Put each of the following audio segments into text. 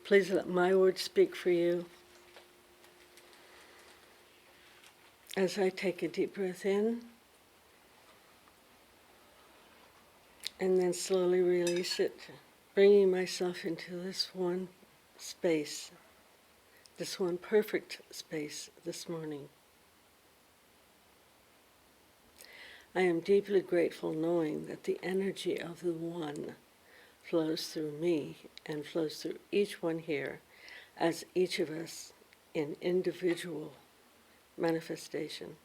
Please let my words speak for you. As I take a deep breath in, and then slowly release it, bringing myself into this one space, this one perfect space this morning. I am deeply grateful knowing that the energy of the One flows through me and flows through each one here as each of us in individual manifestation.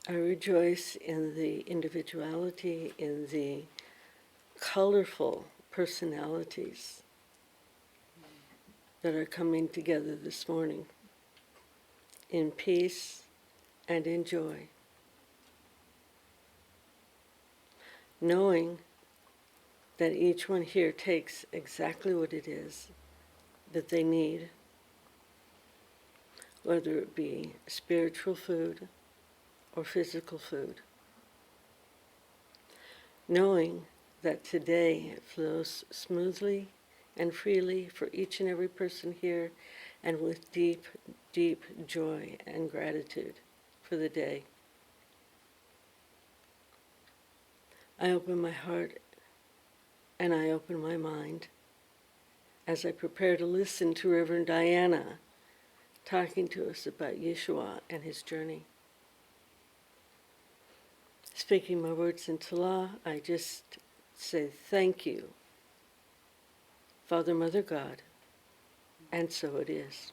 I rejoice in the individuality, in the colorful personalities that are coming together this morning in peace and in joy, knowing that each one here takes exactly what it is that they need, whether it be spiritual food or physical food, knowing that today flows smoothly and freely for each and every person here, and with deep, deep joy and gratitude for the day. I open my heart and I open my mind as I prepare to listen to Reverend Diana talking to us about Yeshua and his journey. Speaking my words into law, I just say thank you, Father, Mother, God, and so it is.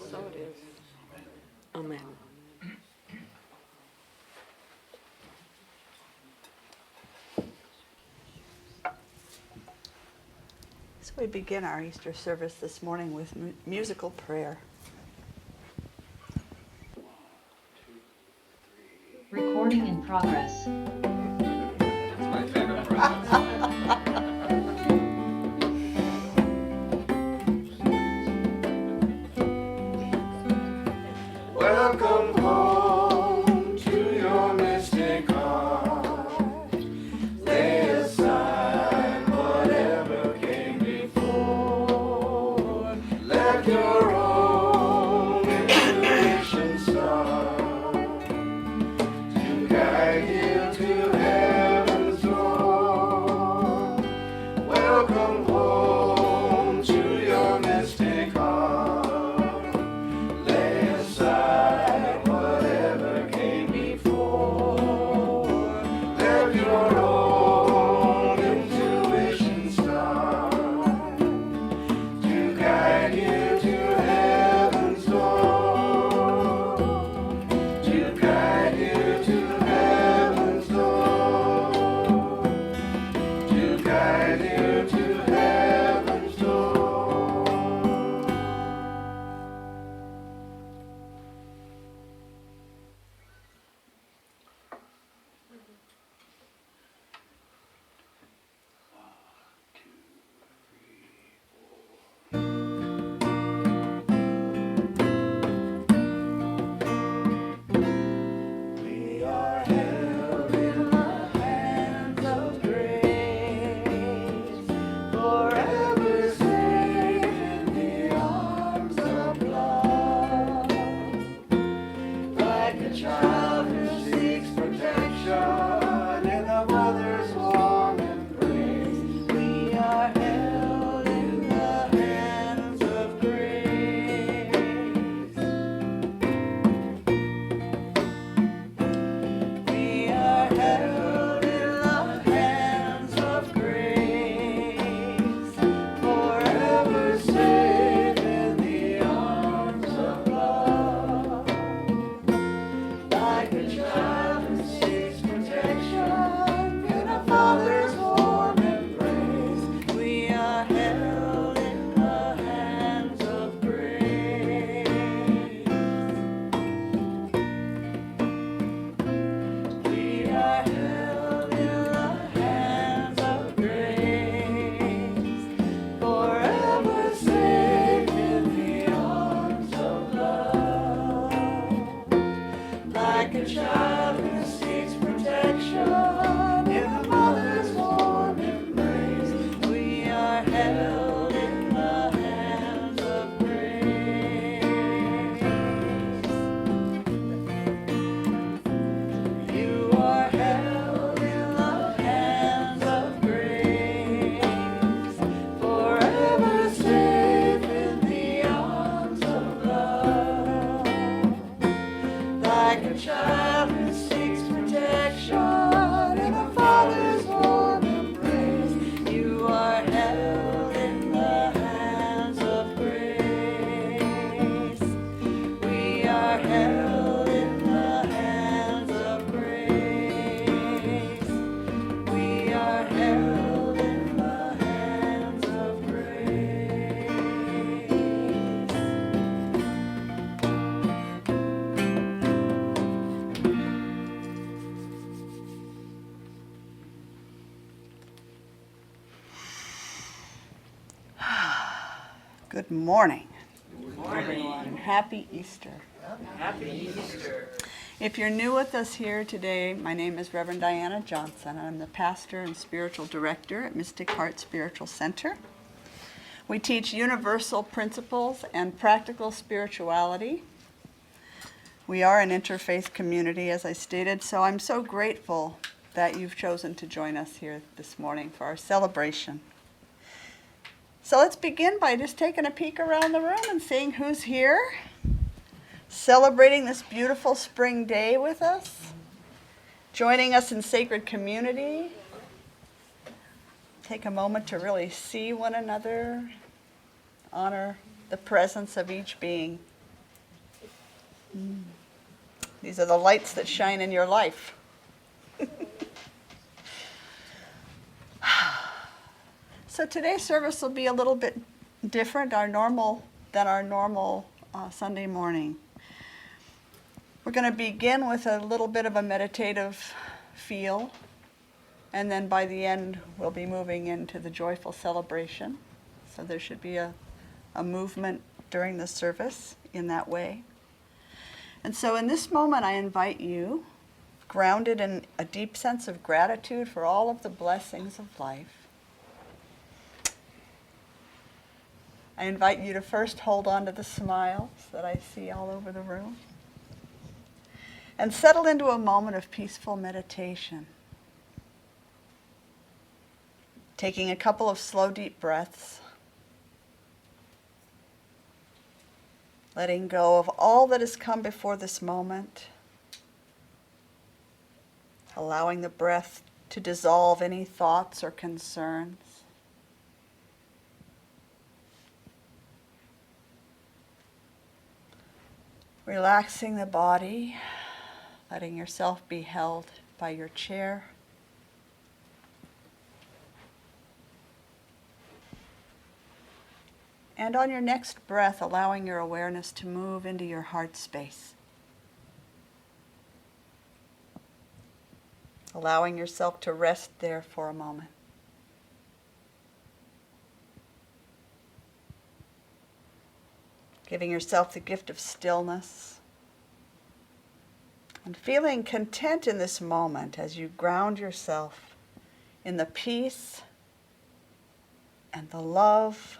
So it is. Amen. So we begin our Easter service this morning with musical prayer. Recording in progress. That's my favorite process. Welcome home to your mystic heart. Lay aside whatever came before. Let your own intuition start to guide you Good morning. Good morning, everyone. Happy Easter. Happy Easter. If you're new with us here today, my name is Reverend Diana Johnson. I'm the pastor and spiritual director at Mystic Heart Spiritual Center. We teach universal principles and practical spirituality. We are an interfaith community, as I stated, so I'm so grateful that you've chosen to join us here this morning for our celebration. So let's begin by just taking a peek around the room and seeing who's here, celebrating this beautiful spring day with us, joining us in sacred community. Take a moment to really see one another, honor the presence of each being. These are the lights that shine in your life. So today's service will be a little bit different than our normal Sunday morning. We're going to begin with a little bit of a meditative feel, and then by the end we'll be moving into the joyful celebration. So there should be a movement during the service in that way. And so in this moment I invite you, grounded in a deep sense of gratitude for all of the blessings of life, I invite you to first hold on to the smiles that I see all over the room and settle into a moment of peaceful meditation. Taking a couple of slow, deep breaths, letting go of all that has come before this moment, allowing the breath to dissolve any thoughts or concerns. Relaxing the body, letting yourself be held by your chair. And on your next breath, allowing your awareness to move into your heart space. Allowing yourself to rest there for a moment. Giving yourself the gift of stillness and feeling content in this moment as you ground yourself in the peace and the love,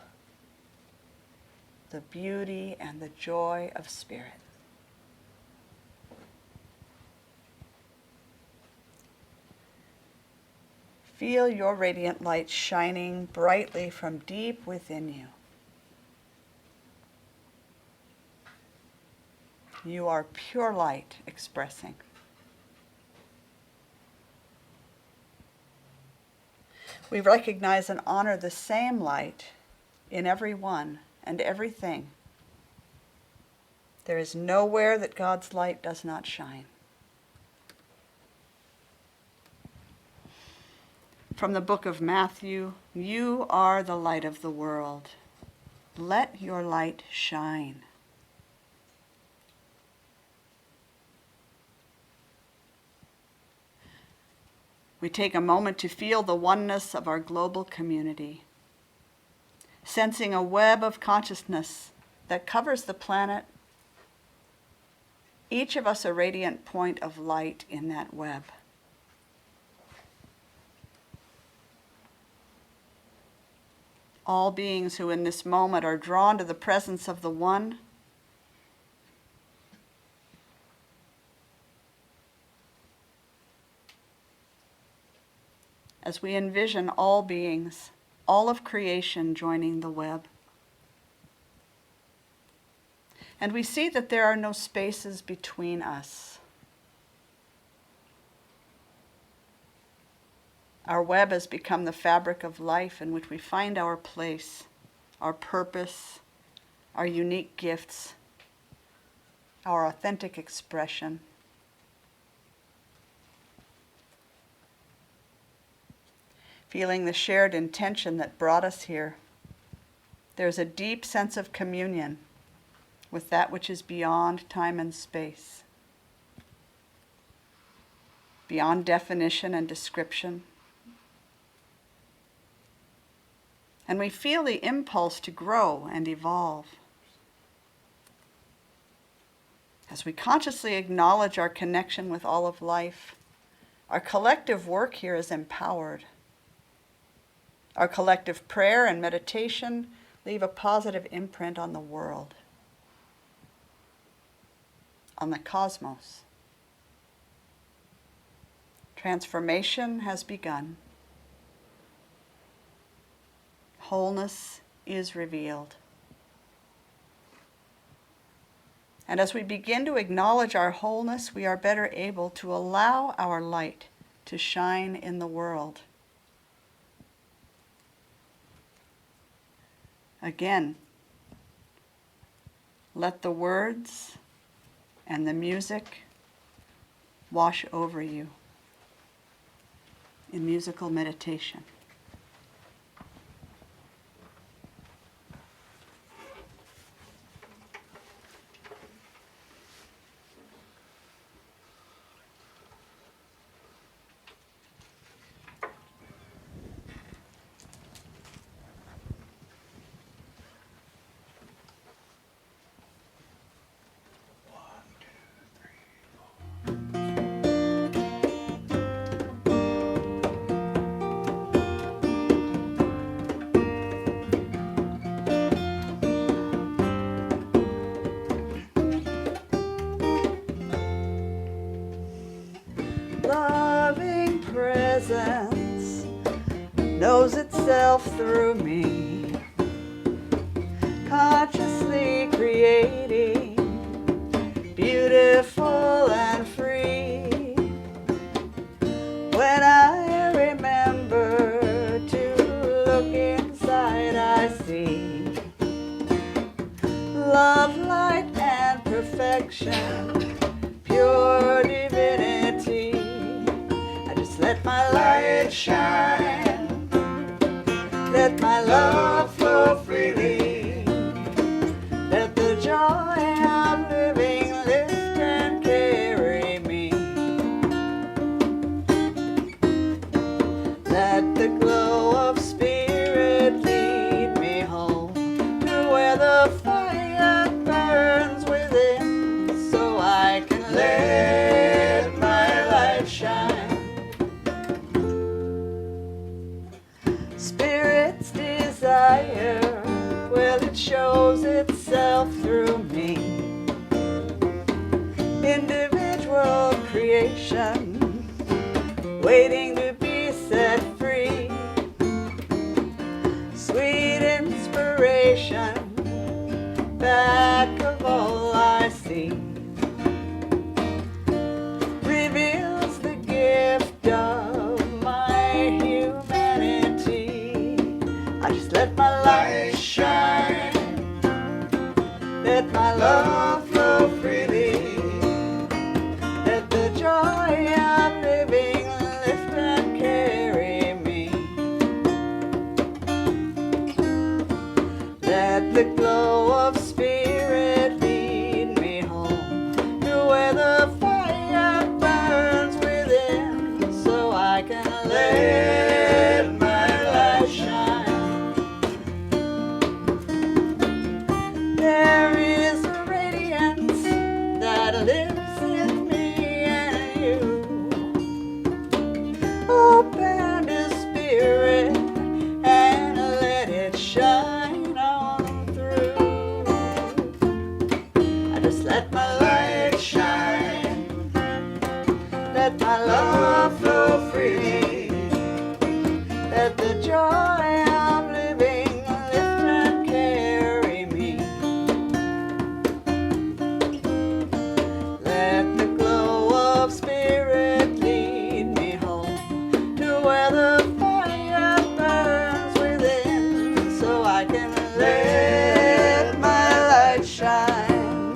the beauty and the joy of spirit. Feel your radiant light shining brightly from deep within you. You are pure light expressing. We recognize and honor the same light in everyone and everything. There is nowhere that God's light does not shine. From the book of Matthew, you are the light of the world. Let your light shine. We take a moment to feel the oneness of our global community, sensing a web of consciousness that covers the planet, each of us a radiant point of light in that web. All beings who in this moment are drawn to the presence of the One, as we envision all beings, all of creation joining the web. And we see that there are no spaces between us. Our web has become the fabric of life in which we find our place, our purpose, our unique gifts, our authentic expression. Feeling the shared intention that brought us here, there's a deep sense of communion with that which is beyond time and space, beyond definition and description, and we feel the impulse to grow and evolve. As we consciously acknowledge our connection with all of life, our collective work here is empowered. Our collective prayer and meditation leave a positive imprint on the world, on the cosmos. Transformation has begun. Wholeness is revealed. And as we begin to acknowledge our wholeness, we are better able to allow our light to shine in the world. Again, let the words and the music wash over you in musical meditation. Loving presence knows itself through me, consciously creating, beautiful and free. When I remember to look inside, I see love, light, and perfection, pure divinity. I just let my light shine, let my love flow freely, let the joy of living lift and carry me. Let the glow of spirit lead me home to where the fire burns within, so I can let my light shine. Spirit's desire, well, it shows itself through me. Individual creation, waiting to be set free. Sweet inspiration, back of all I see, reveals the gift of my humanity. I just let my light shine, let my love flow freely, let the joy of living lift and carry me. Let the glow of spirit lead me home to where the fire burns within, so I can let my light shine. There is a radiance that lives in me and you. Open the spirit and let it shine on through. I just let my light shine, let my love flow freely, let the joy of living lift and carry me. Let the glow of spirit lead me home to where the fire burns within, so I can let my light shine.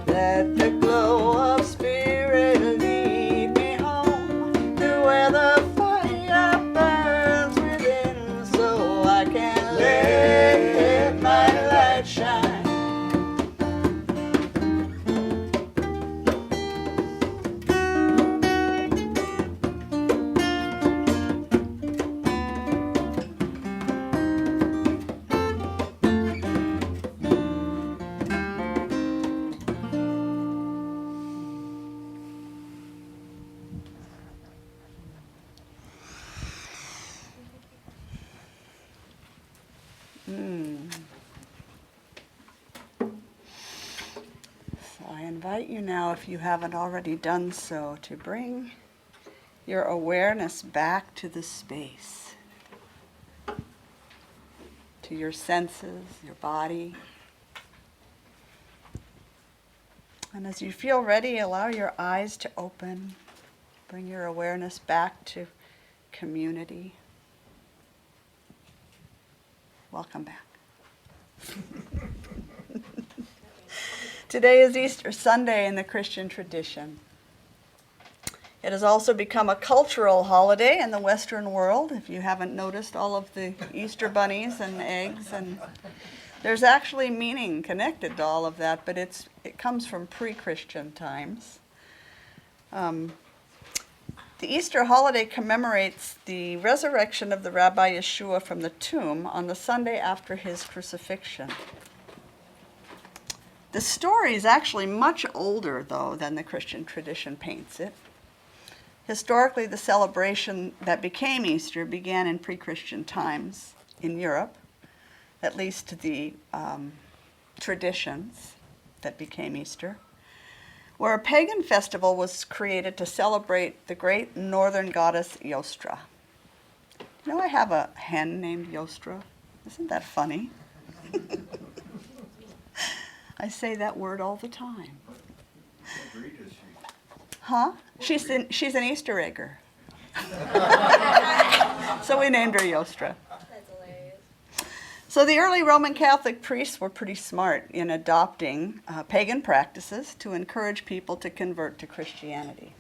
Let the glow of spirit lead me home to where the fire burns within, so I can let my light shine. invite you now, if you haven't already done so, to bring your awareness back to the space, to your senses, your body. And as you feel ready, allow your eyes to open. Bring your awareness back to community. Welcome back. Today is Easter Sunday in the Christian tradition. It has also become a cultural holiday in the Western world, if you haven't noticed all of the Easter bunnies and eggs. And there's actually meaning connected to all of that, but it comes from pre-Christian times. The Easter holiday commemorates the resurrection of the Rabbi Yeshua from the tomb on the Sunday after his crucifixion. The story is actually much older, though, than the Christian tradition paints it. Historically, the celebration that became Easter began in pre-Christian times in Europe, at least the traditions that became Easter, where a pagan festival was created to celebrate the great northern goddess Yostra. You know, I have a hen named Yostra. Isn't that funny? I say that word all the time. What breed is she? Huh? She's an Easter egger. So we named her Yostra. That's hilarious. So the early Roman Catholic priests were pretty smart in adopting pagan practices to encourage people to convert to Christianity.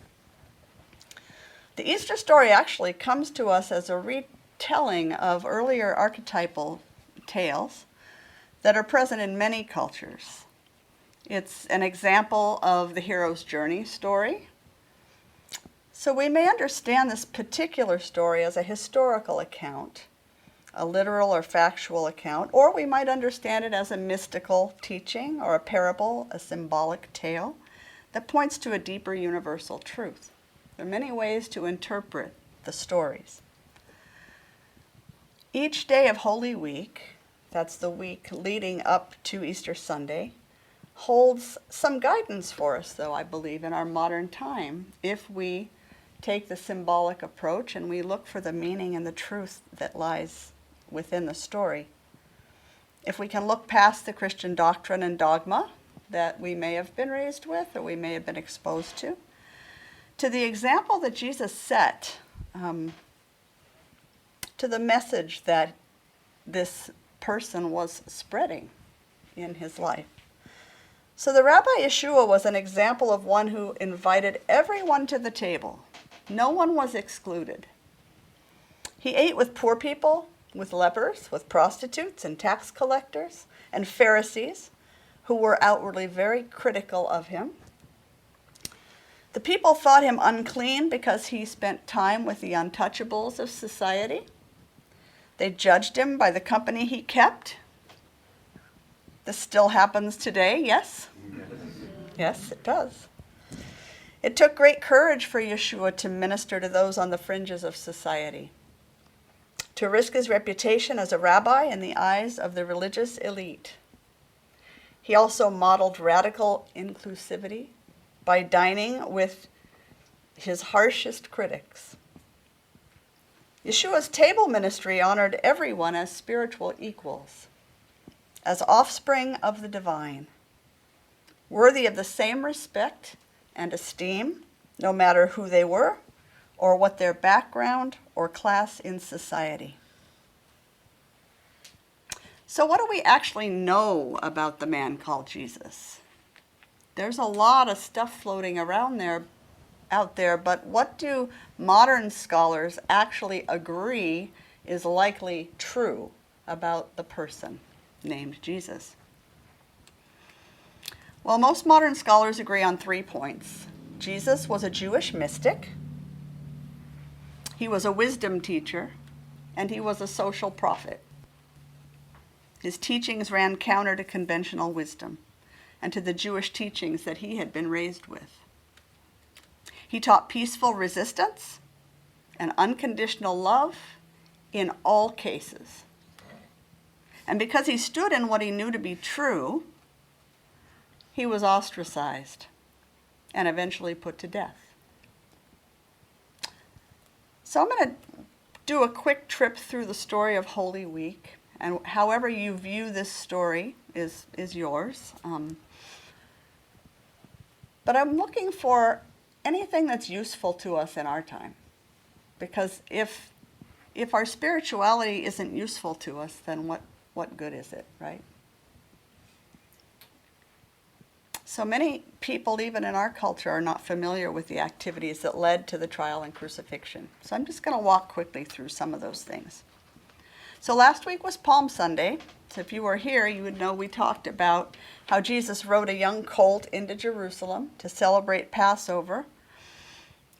The Easter story actually comes to us as a retelling of earlier archetypal tales that are present in many cultures. It's an example of the hero's journey story. So we may understand this particular story as a historical account, a literal or factual account, or we might understand it as a mystical teaching or a parable, a symbolic tale that points to a deeper universal truth. There are many ways to interpret the stories. Each day of Holy Week, that's the week leading up to Easter Sunday, holds some guidance for us, though, I believe, in our modern time, if we take the symbolic approach and we look for the meaning and the truth that lies within the story. If we can look past the Christian doctrine and dogma that we may have been raised with or we may have been exposed to the example that Jesus set, to the message that this person was spreading in his life. So the Rabbi Yeshua was an example of one who invited everyone to the table. No one was excluded. He ate with poor people, with lepers, with prostitutes and tax collectors and Pharisees who were outwardly very critical of him. The people thought him unclean because he spent time with the untouchables of society. They judged him by the company he kept. This still happens today, yes? Yes, it does. It took great courage for Yeshua to minister to those on the fringes of society, to risk his reputation as a rabbi in the eyes of the religious elite. He also modeled radical inclusivity by dining with his harshest critics. Yeshua's table ministry honored everyone as spiritual equals, as offspring of the divine, worthy of the same respect and esteem, no matter who they were or what their background or class in society. So what do we actually know about the man called Jesus? There's a lot of stuff floating around out there, but what do modern scholars actually agree is likely true about the person named Jesus? Well, most modern scholars agree on 3 points. Jesus was a Jewish mystic, he was a wisdom teacher, and he was a social prophet. His teachings ran counter to conventional wisdom and to the Jewish teachings that he had been raised with. He taught peaceful resistance and unconditional love in all cases. And because he stood in what he knew to be true, he was ostracized and eventually put to death. So I'm going to do a quick trip through the story of Holy Week, and however you view this story is yours. But I'm looking for anything that's useful to us in our time, because if our spirituality isn't useful to us, then what good is it, right? So many people, even in our culture, are not familiar with the activities that led to the trial and crucifixion. So I'm just going to walk quickly through some of those things. So last week was Palm Sunday. So if you were here, you would know we talked about how Jesus rode a young colt into Jerusalem to celebrate Passover,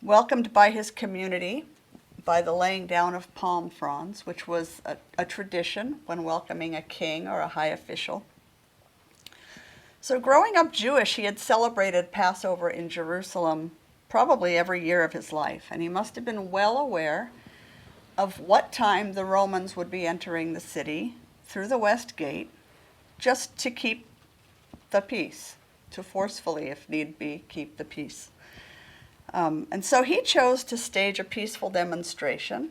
welcomed by his community by the laying down of palm fronds, which was a tradition when welcoming a king or a high official. So growing up Jewish, he had celebrated Passover in Jerusalem probably every year of his life, and he must have been well aware of what time the Romans would be entering the city through the west gate, just to keep the peace, to forcefully, if need be, keep the peace. And so he chose to stage a peaceful demonstration,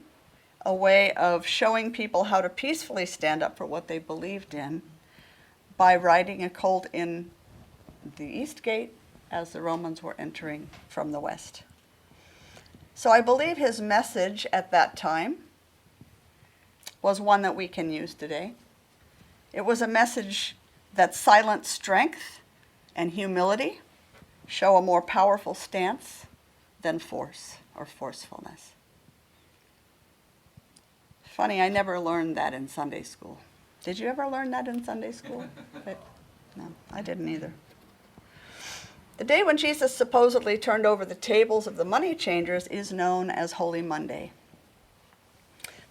a way of showing people how to peacefully stand up for what they believed in, by riding a colt in the east gate as the Romans were entering from the west. So I believe his message at that time was one that we can use today. It was a message that silent strength and humility show a more powerful stance than force or forcefulness. Funny, I never learned that in Sunday school. Did you ever learn that in Sunday school? No, I didn't either. The day when Jesus supposedly turned over the tables of the money changers is known as Holy Monday.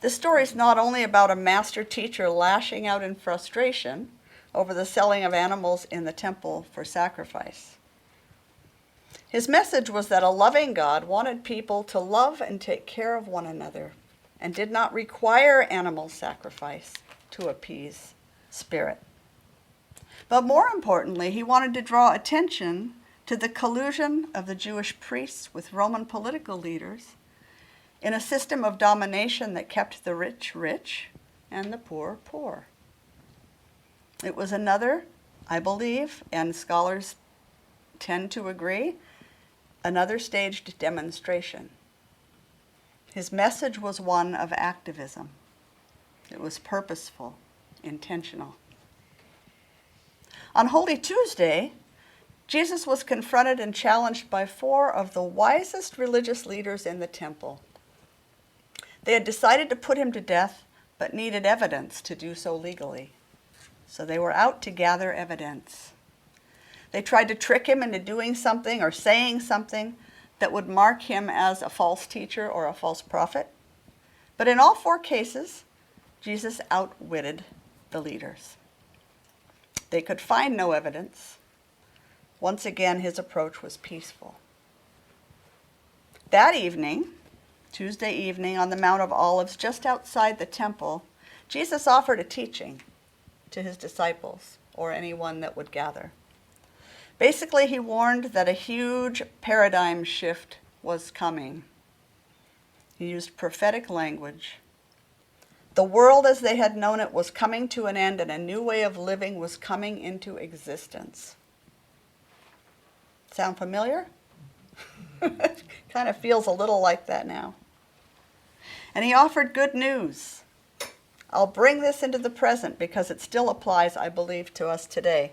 This story is not only about a master teacher lashing out in frustration over the selling of animals in the temple for sacrifice. His message was that a loving God wanted people to love and take care of one another and did not require animal sacrifice to appease spirit. But more importantly, he wanted to draw attention to the collusion of the Jewish priests with Roman political leaders in a system of domination that kept the rich rich and the poor poor. It was another, I believe, and scholars tend to agree, another staged demonstration. His message was one of activism. It was purposeful, intentional. On Holy Tuesday, Jesus was confronted and challenged by 4 of the wisest religious leaders in the temple. They had decided to put him to death, but needed evidence to do so legally. So they were out to gather evidence. They tried to trick him into doing something or saying something that would mark him as a false teacher or a false prophet. But in all 4 cases, Jesus outwitted the leaders. They could find no evidence. Once again, his approach was peaceful. That evening, Tuesday evening, on the Mount of Olives, just outside the temple, Jesus offered a teaching to his disciples or anyone that would gather. Basically, he warned that a huge paradigm shift was coming. He used prophetic language. The world as they had known it was coming to an end, and a new way of living was coming into existence. Sound familiar? Kind of feels a little like that now. And he offered good news. I'll bring this into the present because it still applies, I believe, to us today.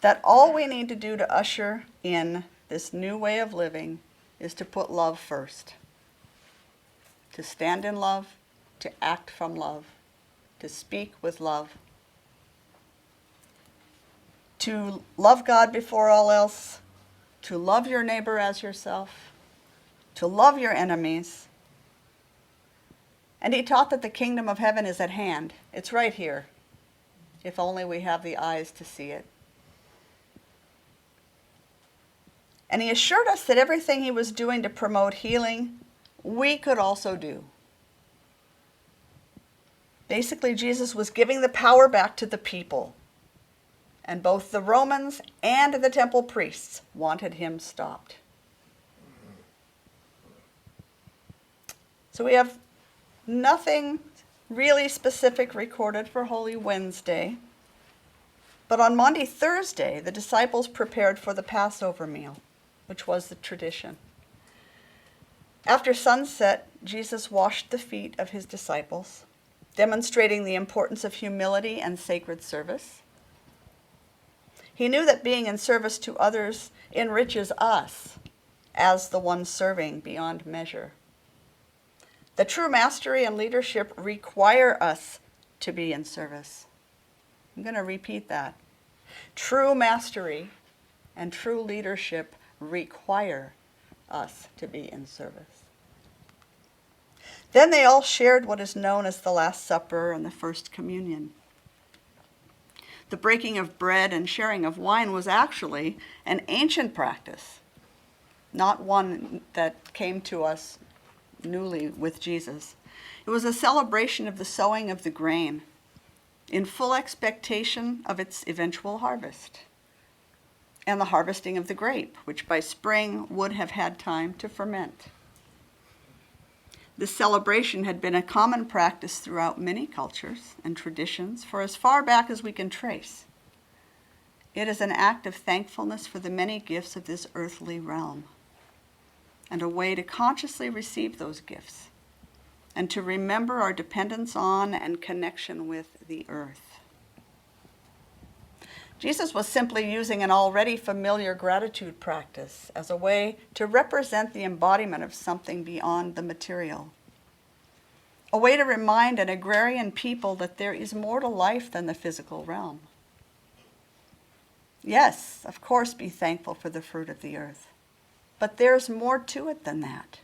That all we need to do to usher in this new way of living is to put love first. To stand in love, to act from love, to speak with love. To love God before all else, to love your neighbor as yourself, to love your enemies. And he taught that the kingdom of heaven is at hand. It's right here, if only we have the eyes to see it. And he assured us that everything he was doing to promote healing, we could also do. Basically, Jesus was giving the power back to the people. And both the Romans and the temple priests wanted him stopped. So we have nothing really specific recorded for Holy Wednesday. But on Maundy Thursday, the disciples prepared for the Passover meal, which was the tradition. After sunset, Jesus washed the feet of his disciples, demonstrating the importance of humility and sacred service. He knew that being in service to others enriches us as the one serving beyond measure. The true mastery and leadership require us to be in service. I'm going to repeat that. True mastery and true leadership require us to be in service. Then they all shared what is known as the Last Supper and the First Communion. The breaking of bread and sharing of wine was actually an ancient practice, not one that came to us newly with Jesus. It was a celebration of the sowing of the grain in full expectation of its eventual harvest, and the harvesting of the grape, which by spring would have had time to ferment. This celebration had been a common practice throughout many cultures and traditions for as far back as we can trace. It is an act of thankfulness for the many gifts of this earthly realm, and a way to consciously receive those gifts and to remember our dependence on and connection with the earth. Jesus was simply using an already familiar gratitude practice as a way to represent the embodiment of something beyond the material. A way to remind an agrarian people that there is more to life than the physical realm. Yes, of course, be thankful for the fruit of the earth, but there's more to it than that.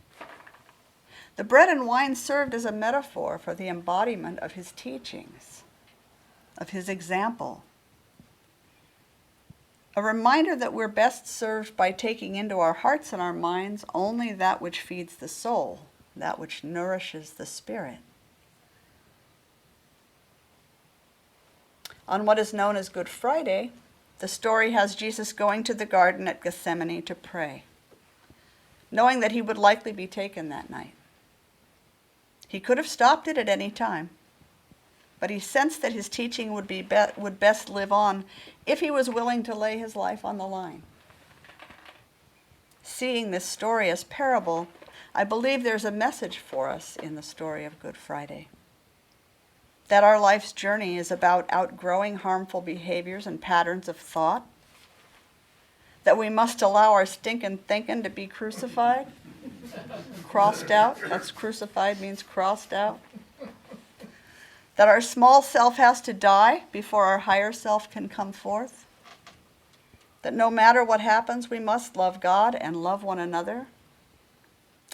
The bread and wine served as a metaphor for the embodiment of his teachings, of his example. A reminder that we're best served by taking into our hearts and our minds only that which feeds the soul, that which nourishes the spirit. On what is known as Good Friday, the story has Jesus going to the garden at Gethsemane to pray, knowing that he would likely be taken that night. He could have stopped it at any time, but he sensed that his teaching would best live on if he was willing to lay his life on the line. Seeing this story as parable, I believe there's a message for us in the story of Good Friday. That our life's journey is about outgrowing harmful behaviors and patterns of thought. That we must allow our stinking thinking to be crucified, crossed out. That's crucified means crossed out. That our small self has to die before our higher self can come forth. That no matter what happens, we must love God and love one another.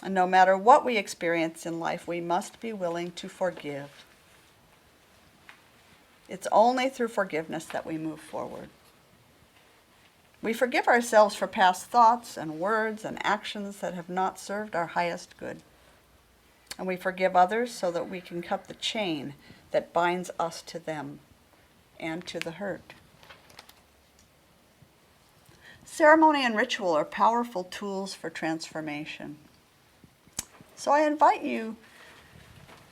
And no matter what we experience in life, we must be willing to forgive. It's only through forgiveness that we move forward. We forgive ourselves for past thoughts and words and actions that have not served our highest good. And we forgive others so that we can cut the chain that binds us to them and to the hurt. Ceremony and ritual are powerful tools for transformation. So I invite you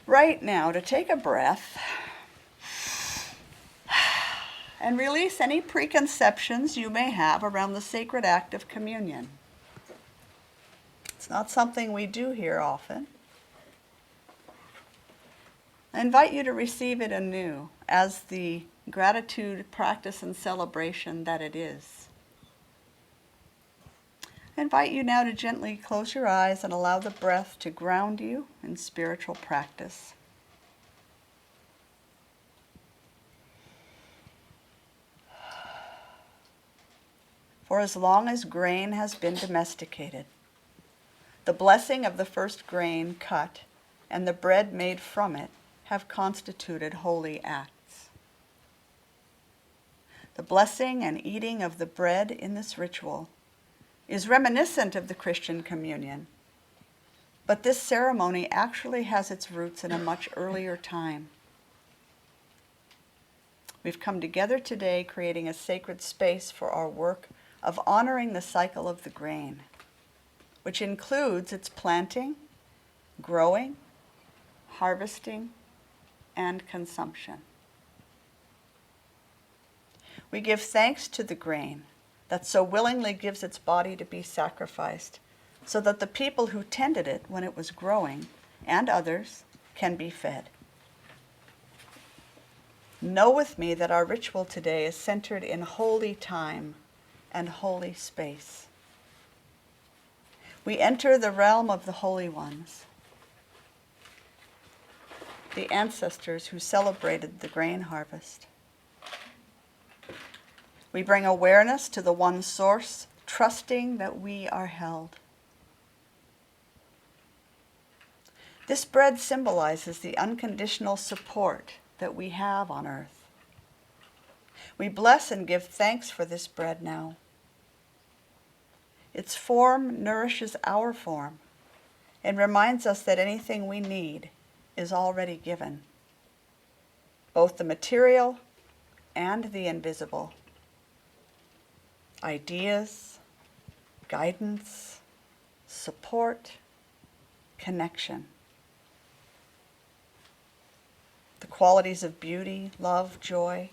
right now to take a breath and release any preconceptions you may have around the sacred act of communion. It's not something we do here often. I invite you to receive it anew as the gratitude, practice, and celebration that it is. I invite you now to gently close your eyes and allow the breath to ground you in spiritual practice. For as long as grain has been domesticated, the blessing of the first grain cut and the bread made from it have constituted holy acts. The blessing and eating of the bread in this ritual is reminiscent of the Christian communion, but this ceremony actually has its roots in a much earlier time. We've come together today creating a sacred space for our work of honoring the cycle of the grain, which includes its planting, growing, harvesting, and consumption. We give thanks to the grain that so willingly gives its body to be sacrificed so that the people who tended it when it was growing and others can be fed. Know with me that our ritual today is centered in holy time and holy space. We enter the realm of the holy ones, the ancestors who celebrated the grain harvest. We bring awareness to the one source, trusting that we are held. This bread symbolizes the unconditional support that we have on earth. We bless and give thanks for this bread now. Its form nourishes our form and reminds us that anything we need is already given, both the material and the invisible. Ideas, guidance, support, connection. The qualities of beauty, love, joy,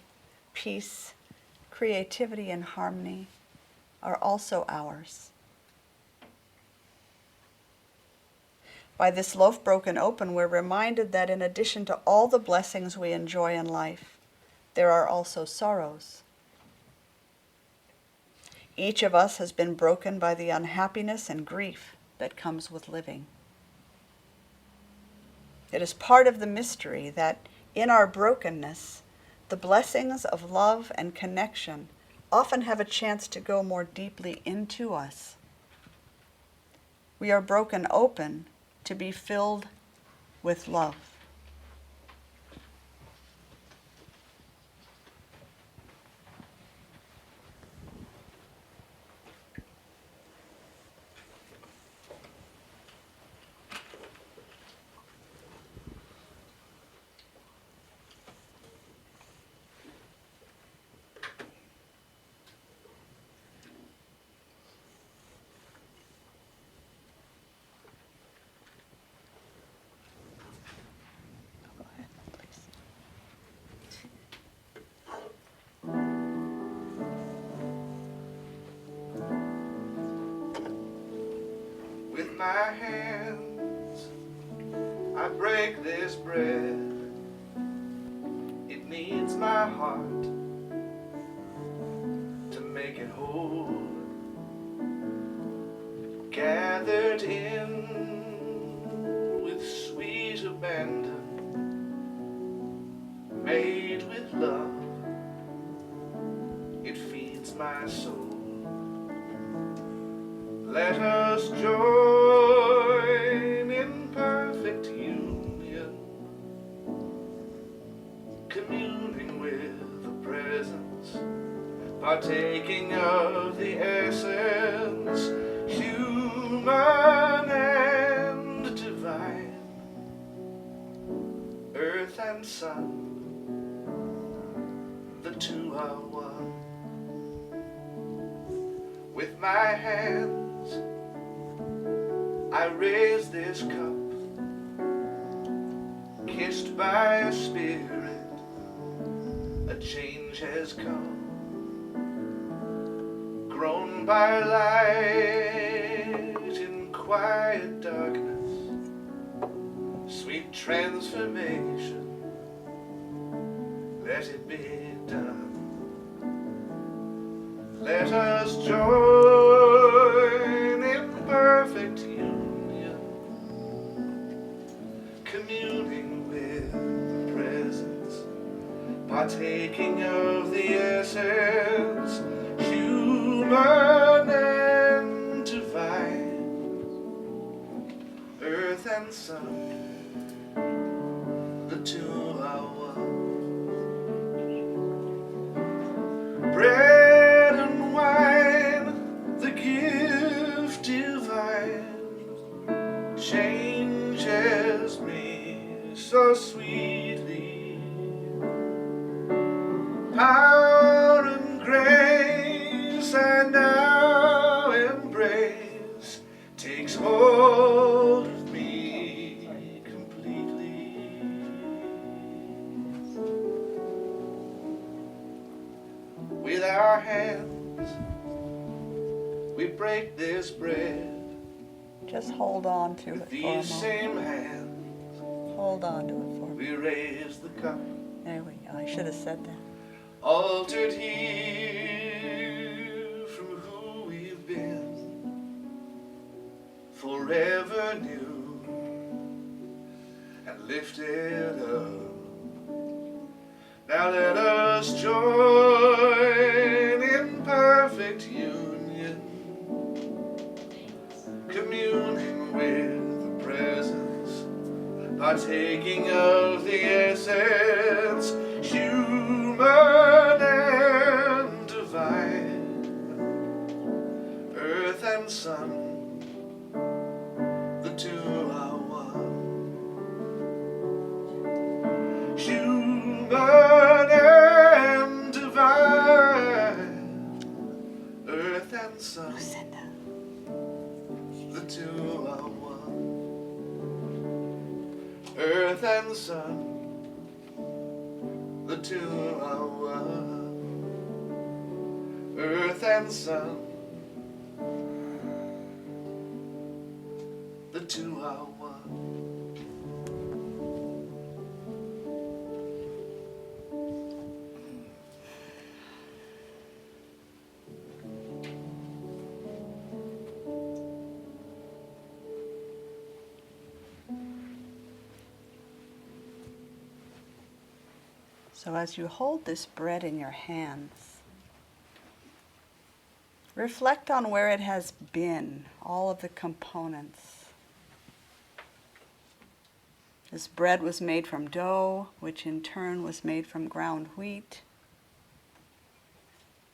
peace, creativity, and harmony are also ours. By this loaf broken open, we're reminded that in addition to all the blessings we enjoy in life, there are also sorrows. Each of us has been broken by the unhappiness and grief that comes with living. It is part of the mystery that in our brokenness, the blessings of love and connection often have a chance to go more deeply into us. We are broken open to be filled with love. Go ahead, please. With my hands, I break this bread. It needs my heart to make it whole. Gathered in with sweet abandon, made with love, it feeds my soul. Let us join in perfect union, communing with the presence, partaking of the essence, human and divine, earth and sun, the two are one. With my hands, I raise this cup, kissed by a spirit, a change has come, grown by light in quiet darkness, sweet transformation, let it be done. Let us join in perfect union, communing with the presence, partaking of the essence, human and divine, earth and sun, the two are one. Bread and wine, the gift divine, changes me so sweetly. Power and grace I now embrace takes hold of me completely. With our hands we break this bread. Just hold on to With it for a these moment. same hands Hold on to it for a moment. we raise the cup. There we go. I should have said that. Altered here from who we've been, forever new and lifted up. Now let us join in perfect union, communing with the presence, partaking of the essence, human and divine, earth and sun, the two are one. Human and divine, earth and sun, the two are one. Earth and sun, the two are one. Earth and sun, the two are one. So as you hold this bread in your hands, reflect on where it has been, all of the components. This bread was made from dough, which in turn was made from ground wheat.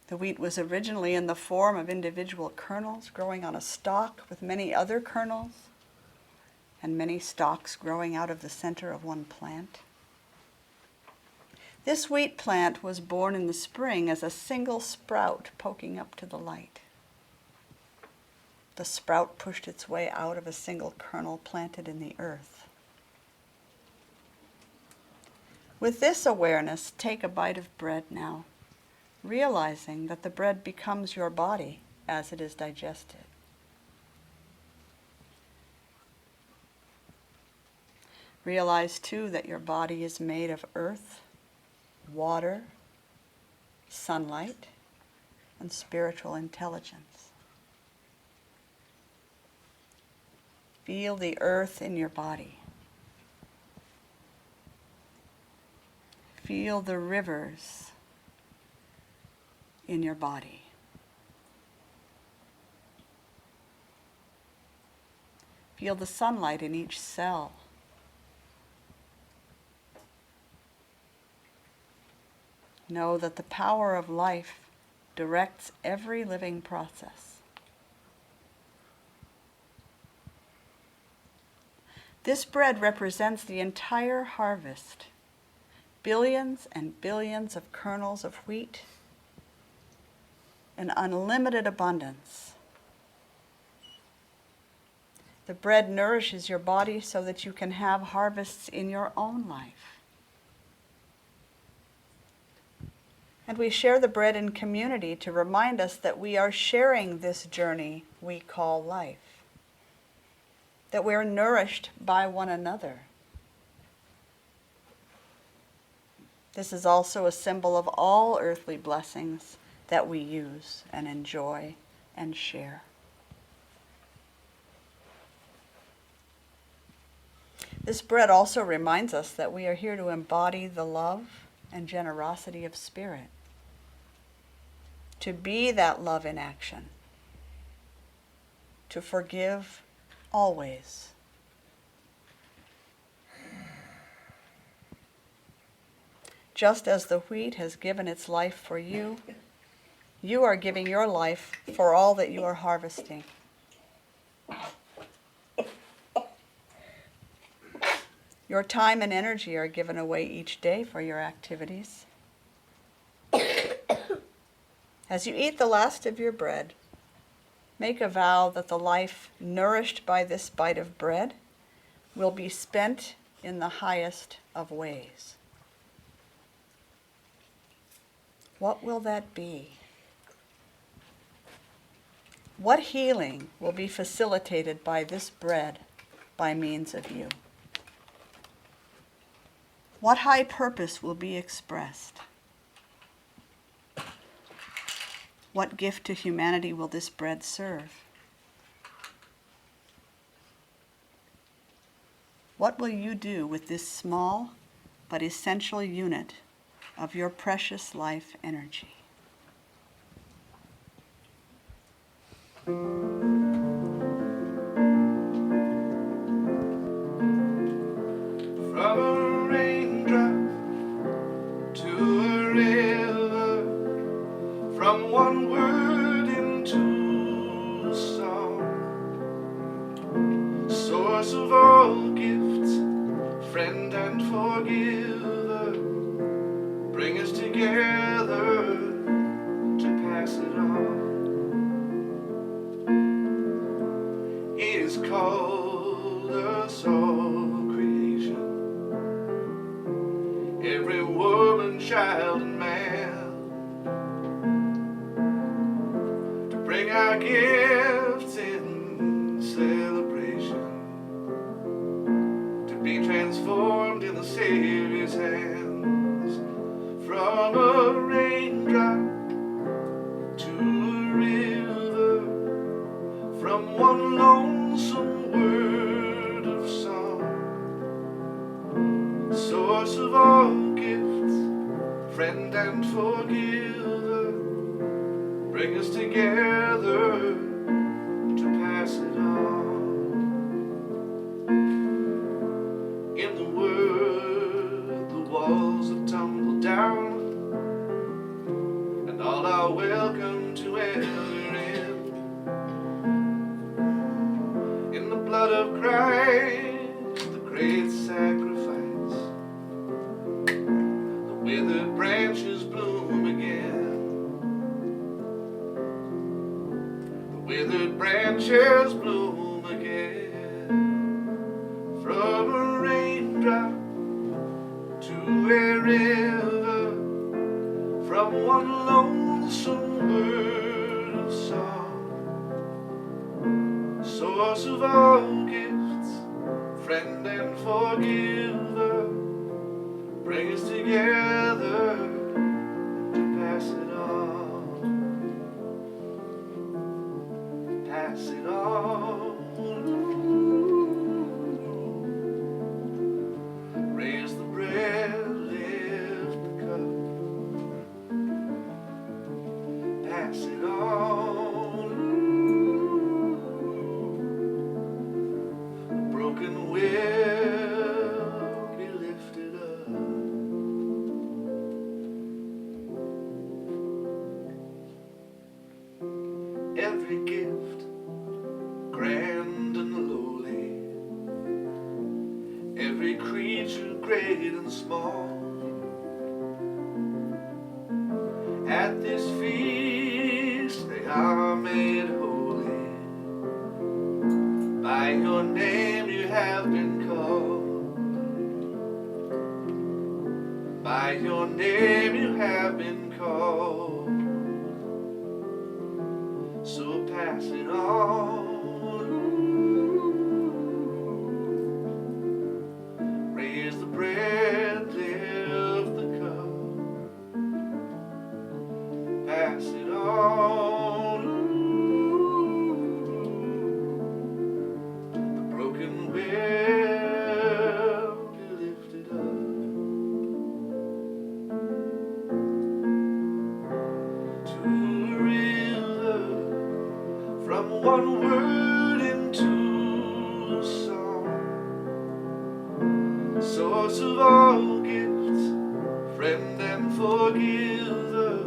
The wheat was originally in the form of individual kernels growing on a stalk with many other kernels, and many stalks growing out of the center of one plant. This wheat plant was born in the spring as a single sprout poking up to the light. The sprout pushed its way out of a single kernel planted in the earth. With this awareness, take a bite of bread now, realizing that the bread becomes your body as it is digested. Realize too that your body is made of earth, water, sunlight, and spiritual intelligence. Feel the earth in your body. Feel the rivers in your body. Feel the sunlight in each cell. Know that the power of life directs every living process. This bread represents the entire harvest, billions and billions of kernels of wheat, an unlimited abundance. The bread nourishes your body so that you can have harvests in your own life. And we share the bread in community to remind us that we are sharing this journey we call life, that we're nourished by one another. This is also a symbol of all earthly blessings that we use and enjoy and share. This bread also reminds us that we are here to embody the love and generosity of spirit, to be that love in action, to forgive always. Just as the wheat has given its life for you, you are giving your life for all that you are harvesting. Your time and energy are given away each day for your activities. As you eat the last of your bread, make a vow that the life nourished by this bite of bread will be spent in the highest of ways. What will that be? What healing will be facilitated by this bread by means of you? What high purpose will be expressed? What gift to humanity will this bread serve? What will you do with this small but essential unit of your precious life energy? From a raindrop to a river, from one word into a song, source of all gifts, friend and forgiver, bring us together to pass it on. He is called us all creation, every woman, child, and man, to bring our gifts in celebration, to be transformed in the Savior's hands. From a raindrop to a river, from one lonesome word of song, source of all gifts, friend and forgiver, bring us together to pass it on. In the Word, the walls have tumbled down, and all are welcome to enter in. In the blood of Christ, the great sacrifice, the withered branches bloom again. The withered branches bloom again. From a raindrop to a river, from one lonesome word of song, source of all gifts, friend and forgiver, bring us together to pass it on. Pass it on. Raise the bread, lift the cup. Pass it on. The broken will be lifted up. Every gift, grand and lowly, every creature great and small, at this feast they are made holy. By your name you have been called. By your name you have been called. So pass it on. Raise the bread, lift the cup. Pass it on. The broken will be lifted up. To a river, from one word into a song, source of all gifts, friend and forgiver,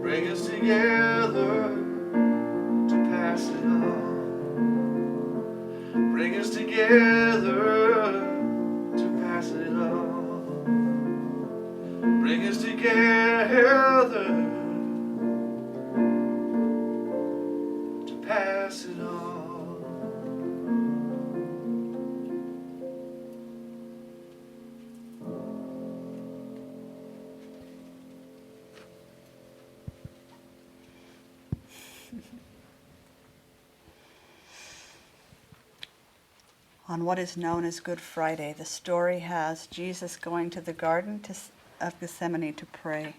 bring us together to pass it on. Bring us together to pass it on. Bring us together On what is known as Good Friday, the story has Jesus going to the Garden of Gethsemane to pray,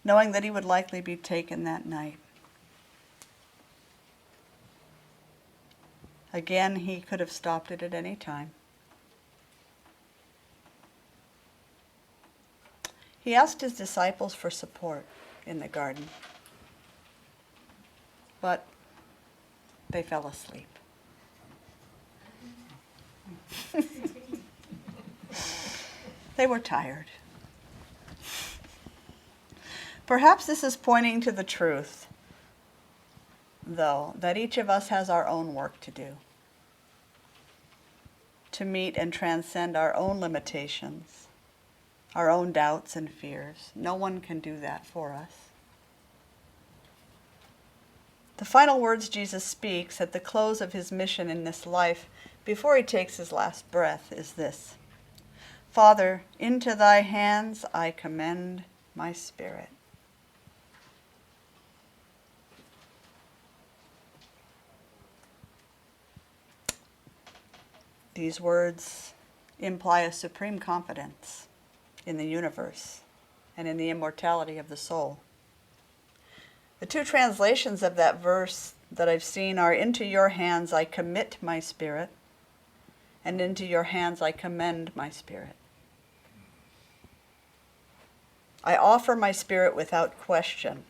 knowing that he would likely be taken that night. Again, he could have stopped it at any time. He asked his disciples for support in the garden, but they fell asleep. They were tired. Perhaps this is pointing to the truth, though, that each of us has our own work to do, to meet and transcend our own limitations, our own doubts and fears. No one can do that for us. The final words Jesus speaks at the close of his mission in this life, before he takes his last breath, is this: Father, into thy hands I commend my spirit. These words imply a supreme confidence in the universe and in the immortality of the soul. The two translations of that verse that I've seen are, into your hands I commit my spirit, and into your hands I commend my spirit. I offer my spirit without question.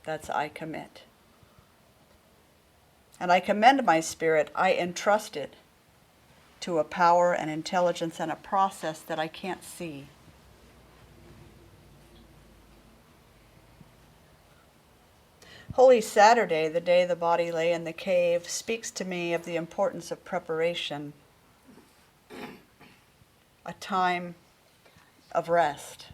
That's I commit. And I commend my spirit, I entrust it to a power and intelligence and a process that I can't see. Holy Saturday, the day the body lay in the cave, speaks to me of the importance of preparation, a time of rest.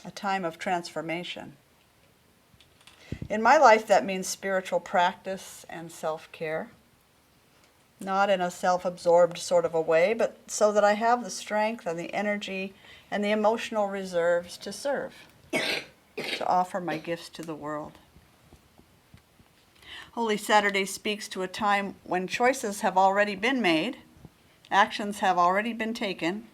A time of transformation. In my life, that means spiritual practice and self-care, not in a self-absorbed sort of a way, but so that I have the strength and the energy and the emotional reserves to serve, to offer my gifts to the world. Holy Saturday speaks to a time when choices have already been made, actions have already been taken,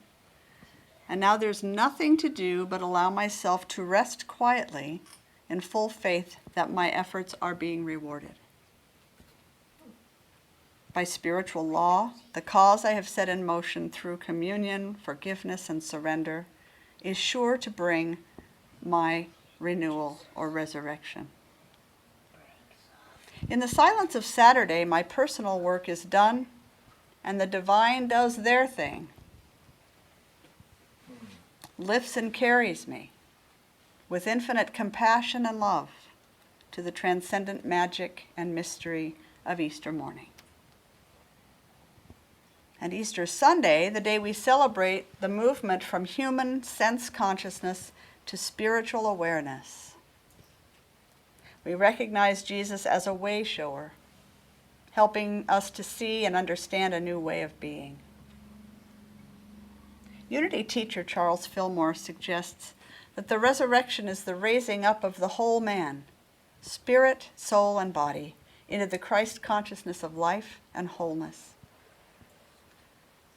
and now there's nothing to do but allow myself to rest quietly in full faith that my efforts are being rewarded. By spiritual law, the cause I have set in motion through communion, forgiveness, and surrender is sure to bring my renewal or resurrection. In the silence of Saturday, my personal work is done, and the divine does their thing, lifts and carries me with infinite compassion and love to the transcendent magic and mystery of Easter morning. And Easter Sunday, the day we celebrate the movement from human sense consciousness to spiritual awareness. We recognize Jesus as a way shower, helping us to see and understand a new way of being. Unity teacher Charles Fillmore suggests that the resurrection is the raising up of the whole man, spirit, soul, and body, into the Christ consciousness of life and wholeness.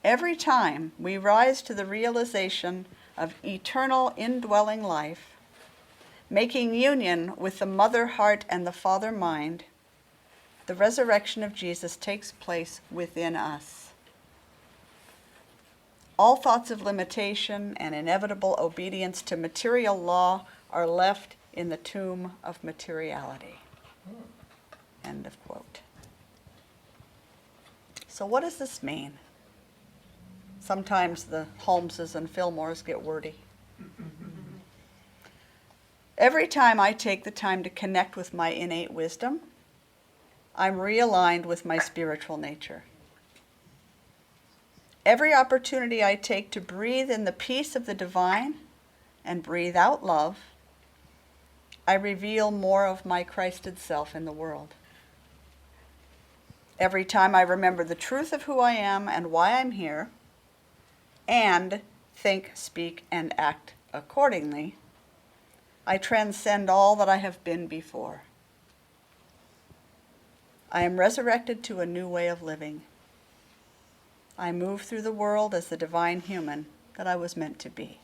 Every time we rise to the realization of eternal indwelling life, making union with the mother heart and the father mind, the resurrection of Jesus takes place within us. All thoughts of limitation and inevitable obedience to material law are left in the tomb of materiality. End of quote. So what does this mean? Sometimes the Holmeses and Fillmores get wordy. Every time I take the time to connect with my innate wisdom, I'm realigned with my spiritual nature. Every opportunity I take to breathe in the peace of the divine and breathe out love, I reveal more of my Christed self in the world. Every time I remember the truth of who I am and why I'm here, and think, speak, and act accordingly, I transcend all that I have been before. I am resurrected to a new way of living. I move through the world as the divine human that I was meant to be.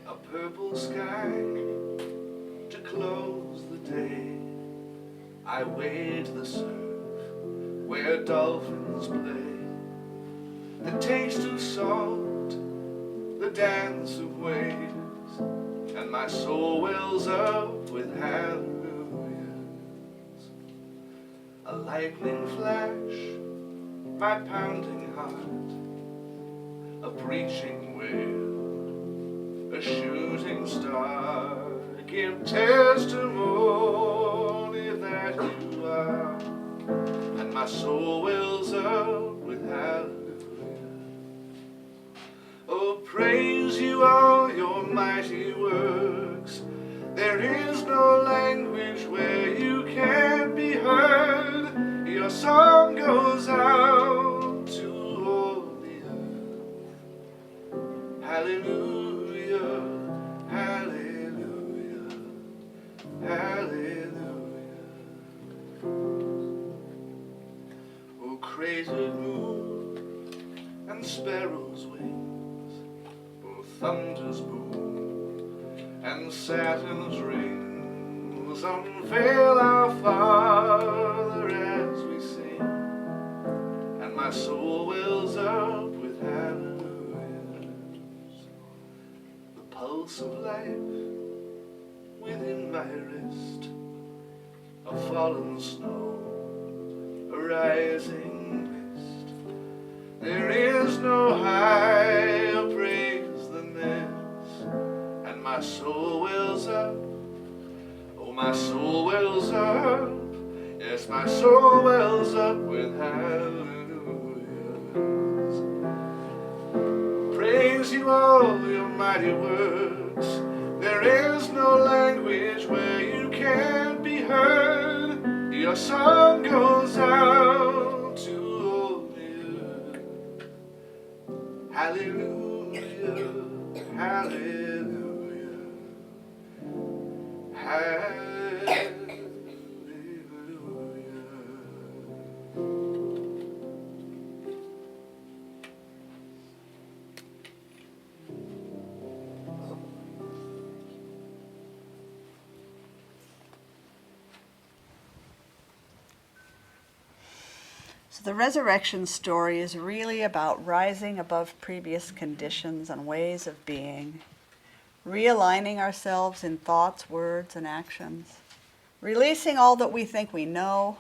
A purple sky to close the day. I wade the surf where dolphins play. The taste of salt, the dance of waves, and my soul wells up with hallelujahs. A lightning flash, my pounding heart, a preaching wail, a shooting star, give testimony that you are, and my soul wells up with hallelujah. Oh, praise you all your mighty works. There is no language where you can't be heard. Your song goes out to all the earth. Hallelujah, hallelujah, hallelujah. Oh, cratered moon and sparrows' wings, oh, thunder's boom and Saturn's rings, unveil our Father as we sing, and my soul wells up with hallelujahs. The pulse of life within my wrist, a fallen snow, a rising mist. There is no higher praise than this, and my soul wells up. Oh, my soul wells up. Yes, my soul wells up with hallelujahs. Praise you all your mighty works. There is no language where you can't be heard. Your song goes out to all the earth. Hallelujah, hallelujah, hallelujah. So the resurrection story is really about rising above previous conditions and ways of being, realigning ourselves in thoughts, words, and actions, releasing all that we think we know,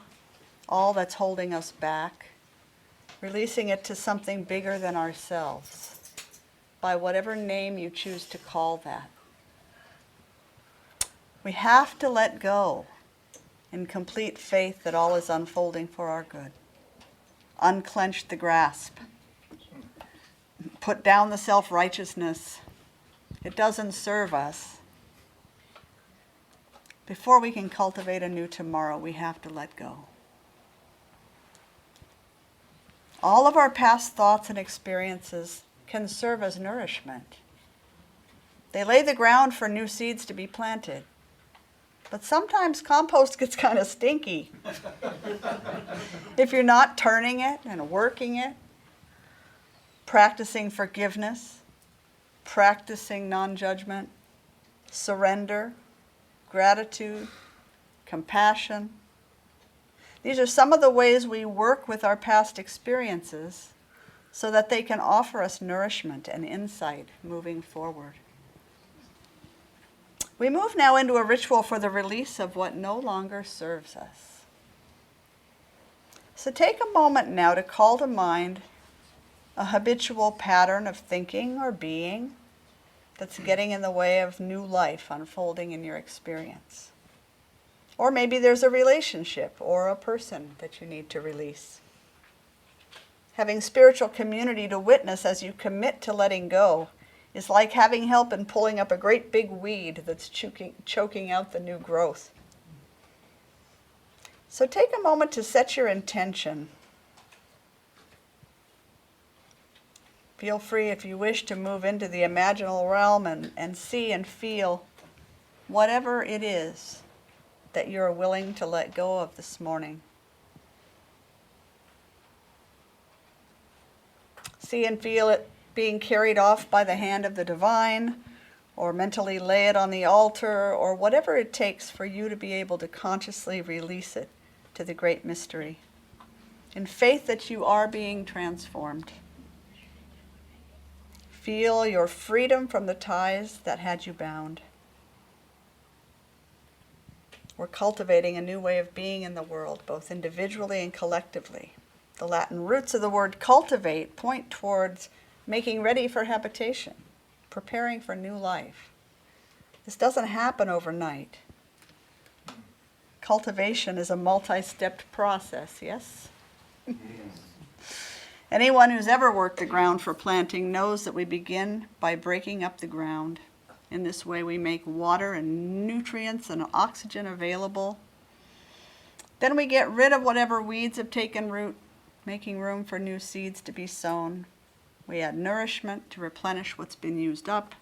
all that's holding us back, releasing it to something bigger than ourselves, by whatever name you choose to call that. We have to let go in complete faith that all is unfolding for our good. Unclench the grasp. Put down the self-righteousness. It doesn't serve us. Before we can cultivate a new tomorrow, we have to let go. All of our past thoughts and experiences can serve as nourishment. They lay the ground for new seeds to be planted. But sometimes compost gets kind of stinky. If you're not turning it and working it, practicing forgiveness, practicing non-judgment, surrender, gratitude, compassion. These are some of the ways we work with our past experiences so that they can offer us nourishment and insight moving forward. We move now into a ritual for the release of what no longer serves us. So take a moment now to call to mind a habitual pattern of thinking or being that's getting in the way of new life unfolding in your experience. Or maybe there's a relationship or a person that you need to release. Having spiritual community to witness as you commit to letting go is like having help in pulling up a great big weed that's choking out the new growth. So take a moment to set your intention. Feel free, if you wish, to move into the imaginal realm and see and feel whatever it is that you're willing to let go of this morning. See and feel it being carried off by the hand of the divine, or mentally lay it on the altar, or whatever it takes for you to be able to consciously release it to the great mystery, in faith that you are being transformed. Feel your freedom from the ties that had you bound. We're cultivating a new way of being in the world, both individually and collectively. The Latin roots of the word cultivate point towards making ready for habitation, preparing for new life. This doesn't happen overnight. Cultivation is a multi-stepped process, yes? Anyone who's ever worked the ground for planting knows that we begin by breaking up the ground. In this way, we make water and nutrients and oxygen available. Then we get rid of whatever weeds have taken root, making room for new seeds to be sown. We add nourishment to replenish what's been used up.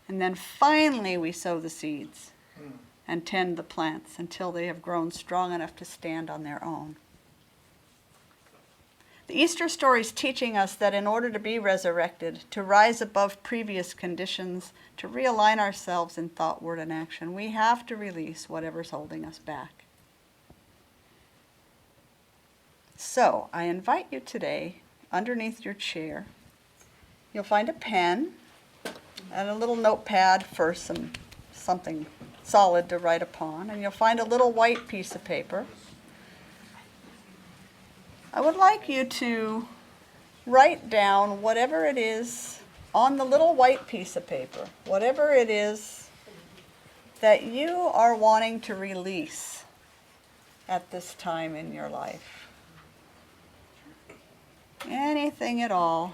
And then finally, we sow the seeds and tend the plants until they have grown strong enough to stand on their own. The Easter story is teaching us that in order to be resurrected, to rise above previous conditions, to realign ourselves in thought, word, and action, we have to release whatever's holding us back. So, I invite you today, underneath your chair, you'll find a pen and a little notepad for something solid to write upon, and you'll find a little white piece of paper. I would like you to write down whatever it is on the little white piece of paper, whatever it is that you are wanting to release at this time in your life. Anything at all.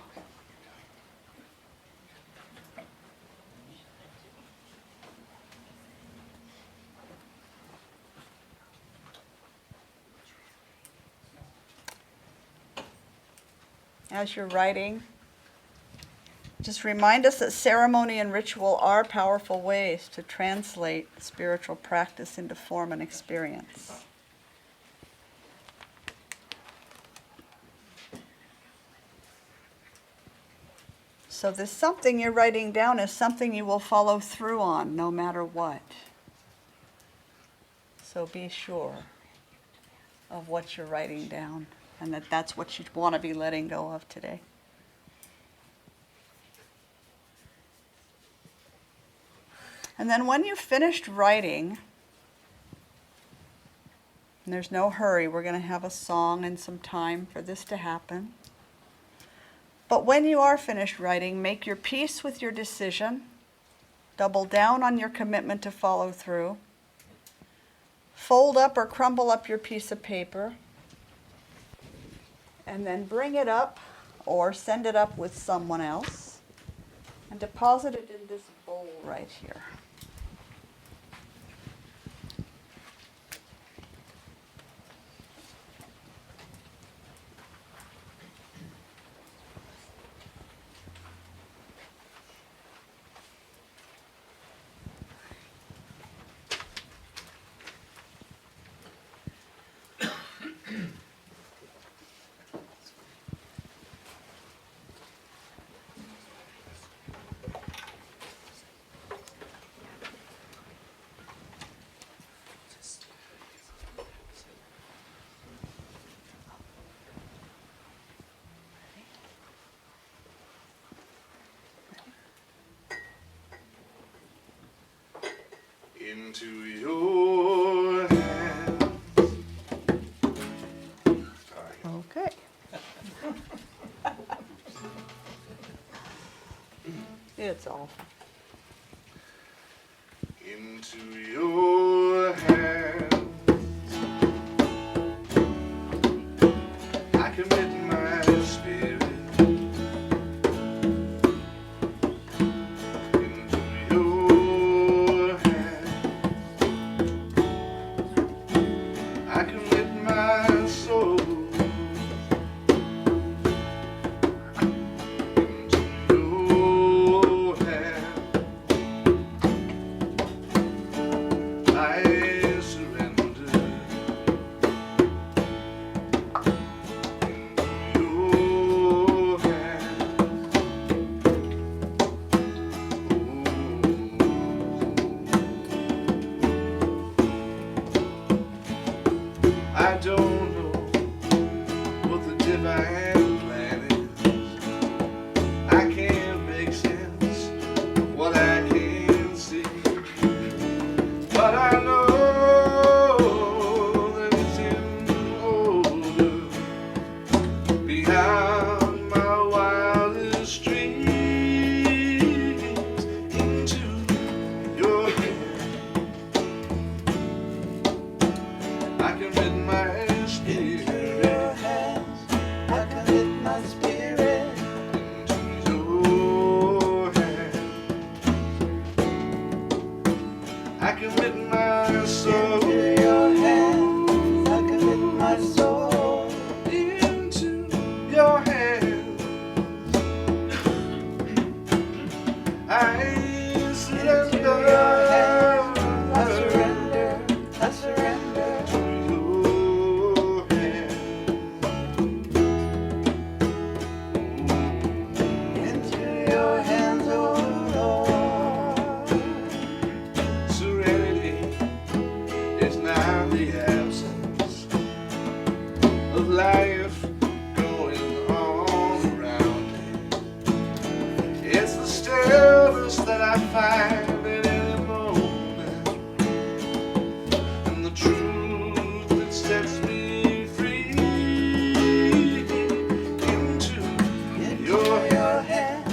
As you're writing, just remind us that ceremony and ritual are powerful ways to translate spiritual practice into form and experience. So this something you're writing down is something you will follow through on no matter what. So be sure of what you're writing down, and that that's what you want to be letting go of today. And then when you've finished writing, and there's no hurry, we're going to have a song and some time for this to happen. But when you are finished writing, make your peace with your decision, double down on your commitment to follow through, fold up or crumble up your piece of paper, and then bring it up or send it up with someone else and deposit it in this bowl right here. Into your hands. Sorry. Okay. It's awful. Into your hands I commit my spirit. Into your hands I commit my soul. Into I Into your hands I surrender, I surrender. your hand. Into your hands, oh Lord. Serenity is now the absence of life going on around me. It's the stillness that I find in any moment, and the truth that sets me free. Into your hands,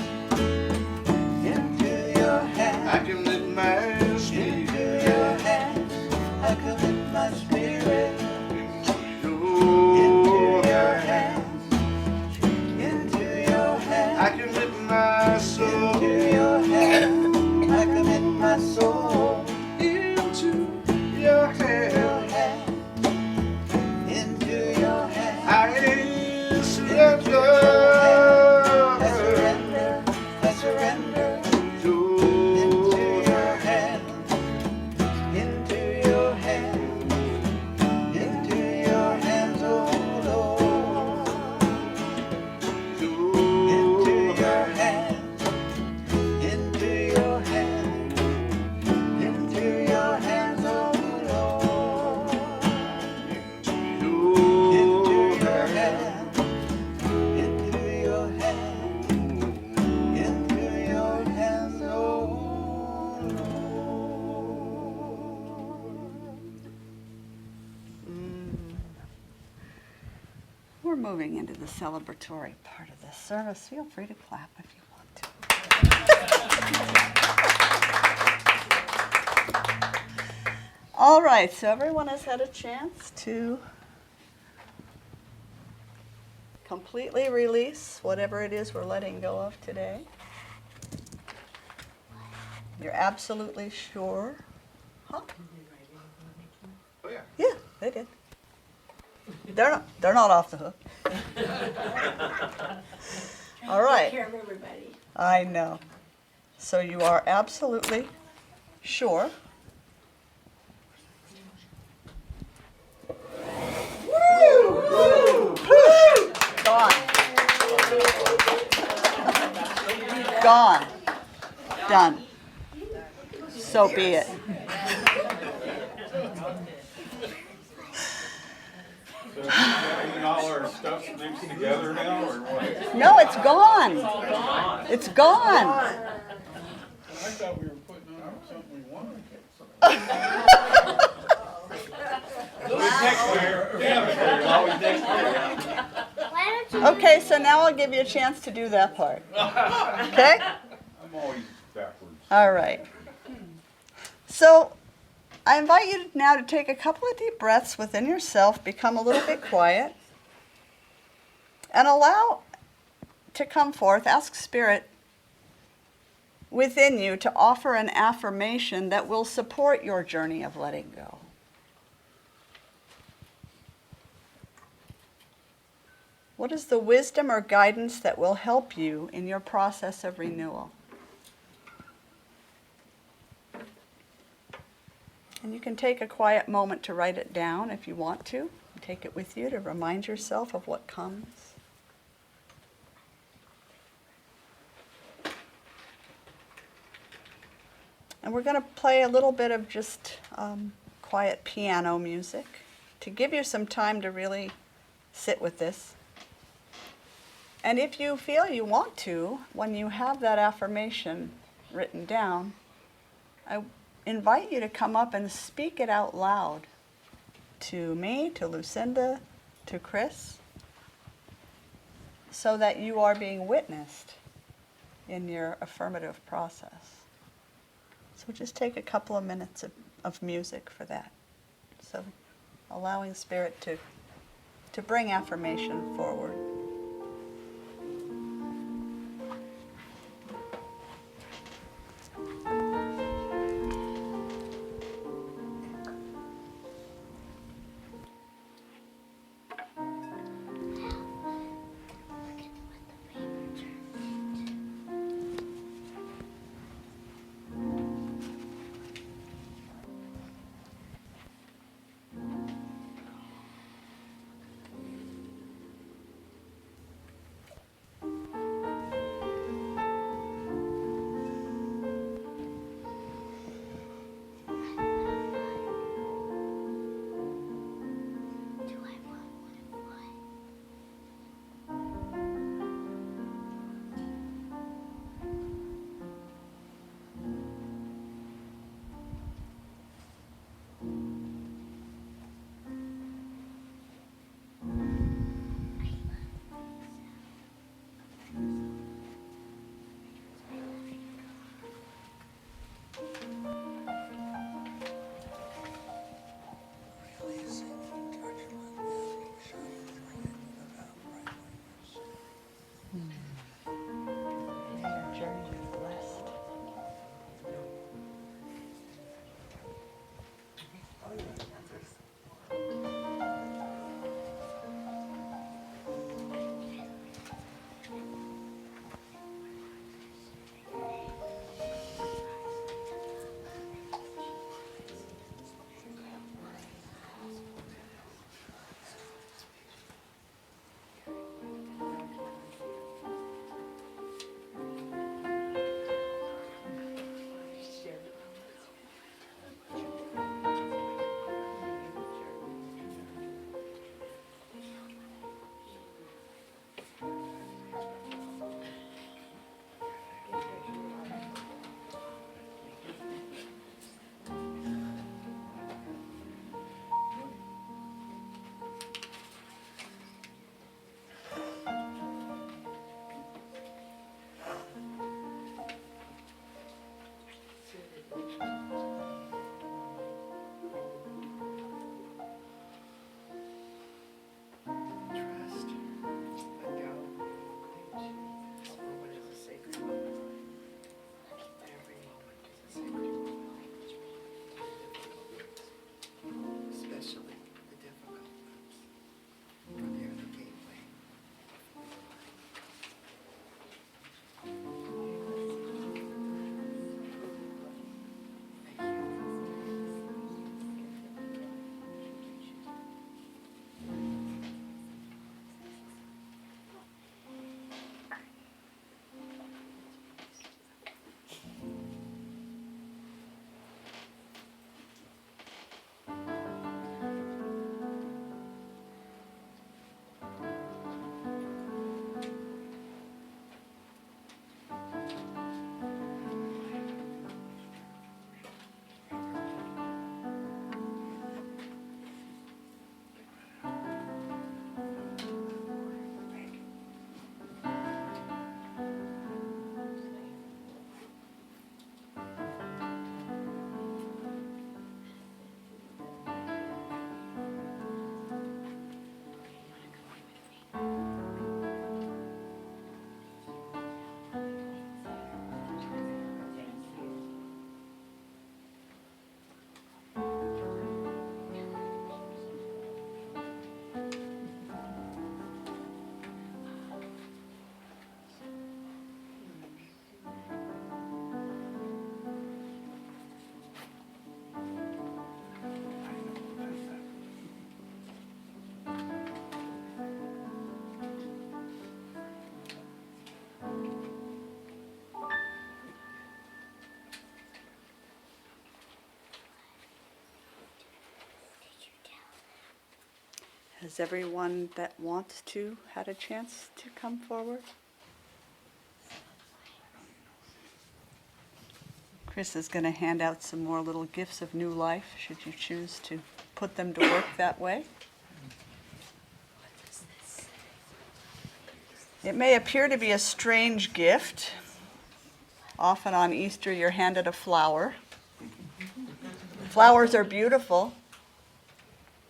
into your hands. I commit my spirit. Into your hands, I commit my spirit. Into your hands. Into your hands, I commit my soul. into your hands, I commit my soul. Into your hands. Into your hands, I surrender. I surrender, I surrender. Into your hands, into your hands, into your hands, oh Lord. Into your hands, into your hands, into your hands, oh Lord. Into your hands, into your hands, into your hands, oh Lord. We're moving into the celebratory part of this service. Feel free to clap if you want to. All right, so everyone has had a chance to completely release whatever it is we're letting go of today. You're absolutely sure? Huh? Oh yeah. Yeah, they did. They're not off the hook. All right. Take care of everybody. I know. So you are absolutely sure. Gone. Gone. Done. So be it. All our stuff mixed together now, or what? No, it's gone. It's gone. I thought we were putting on something we wanted. Okay, so now I'll give you a chance to do that part. Okay? I'm always backwards. All right. So I invite you now to take a couple of deep breaths within yourself, become a little bit quiet, and allow to come forth, ask Spirit within you to offer an affirmation that will support your journey of letting go. What is the wisdom or guidance that will help you in your process of renewal? And you can take a quiet moment to write it down if you want to. Take it with you to remind yourself of what comes. And we're going to play a little bit of just quiet piano music to give you some time to really sit with this. And if you feel you want to, when you have that affirmation written down, I invite you to come up and speak it out loud to me, to Lucinda, to Chris, so that you are being witnessed in your affirmative process. So just take a couple of minutes of music for that. So allowing Spirit to bring affirmation forward. Has everyone that wants to had a chance to come forward? Chris is going to hand out some more little gifts of new life, should you choose to put them to work that way. It may appear to be a strange gift. Often on Easter, you're handed a flower. Flowers are beautiful,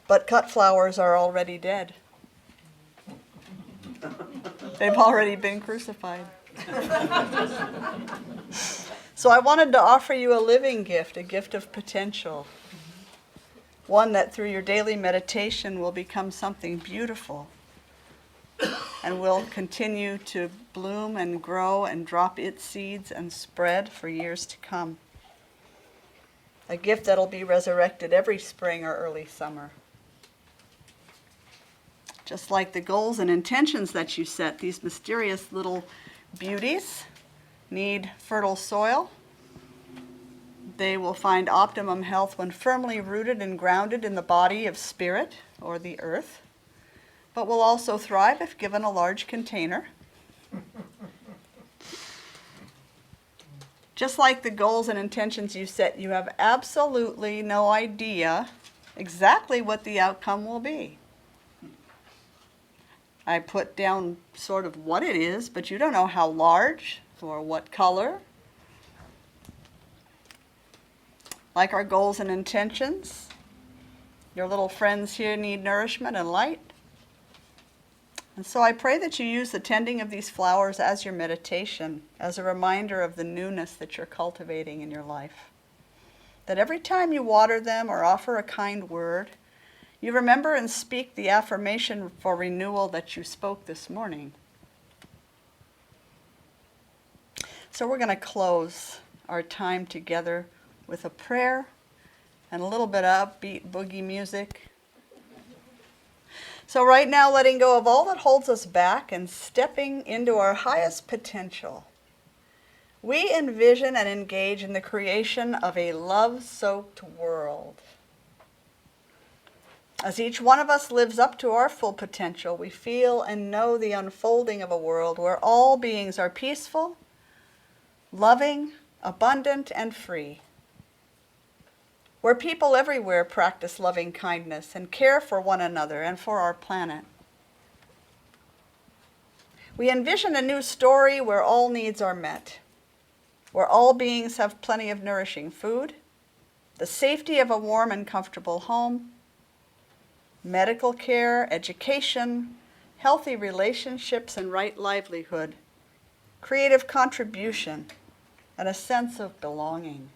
but cut flowers are already dead. They've already been crucified. So I wanted to offer you a living gift, a gift of potential. One that through your daily meditation will become something beautiful and will continue to bloom and grow and drop its seeds and spread for years to come. A gift that'll be resurrected every spring or early summer. Just like the goals and intentions that you set, these mysterious little beauties need fertile soil. They will find optimum health when firmly rooted and grounded in the body of spirit or the earth, but will also thrive if given a large container. Just like the goals and intentions you set, you have absolutely no idea exactly what the outcome will be. I put down sort of what it is, but you don't know how large or what color. Like our goals and intentions, your little friends here need nourishment and light. And so I pray that you use the tending of these flowers as your meditation, as a reminder of the newness that you're cultivating in your life. That every time you water them or offer a kind word, you remember and speak the affirmation for renewal that you spoke this morning. So we're going to close our time together with a prayer and a little bit of upbeat boogie music. So right now, letting go of all that holds us back and stepping into our highest potential, we envision and engage in the creation of a love-soaked world. As each one of us lives up to our full potential, we feel and know the unfolding of a world where all beings are peaceful, loving, abundant, and free. Where people everywhere practice loving kindness and care for one another and for our planet. We envision a new story where all needs are met, where all beings have plenty of nourishing food, the safety of a warm and comfortable home, medical care, education, healthy relationships and right livelihood, creative contribution, and a sense of belonging.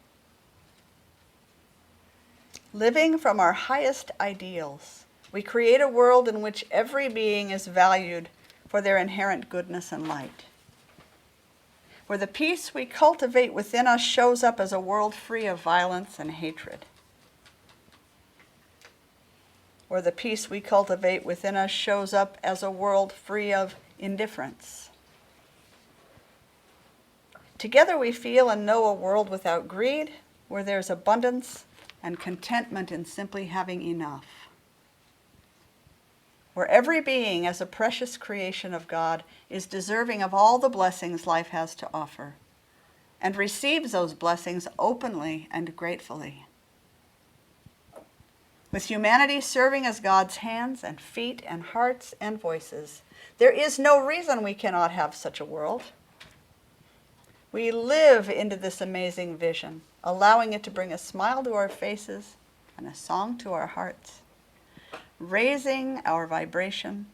Living from our highest ideals, we create a world in which every being is valued for their inherent goodness and light. Where the peace we cultivate within us shows up as a world free of violence and hatred. Where the peace we cultivate within us shows up as a world free of indifference. Together we feel and know a world without greed, where there's abundance and contentment in simply having enough. Where every being, as a precious creation of God, is deserving of all the blessings life has to offer, and receives those blessings openly and gratefully. With humanity serving as God's hands and feet and hearts and voices, there is no reason we cannot have such a world. We live into this amazing vision, allowing it to bring a smile to our faces and a song to our hearts, raising our vibration.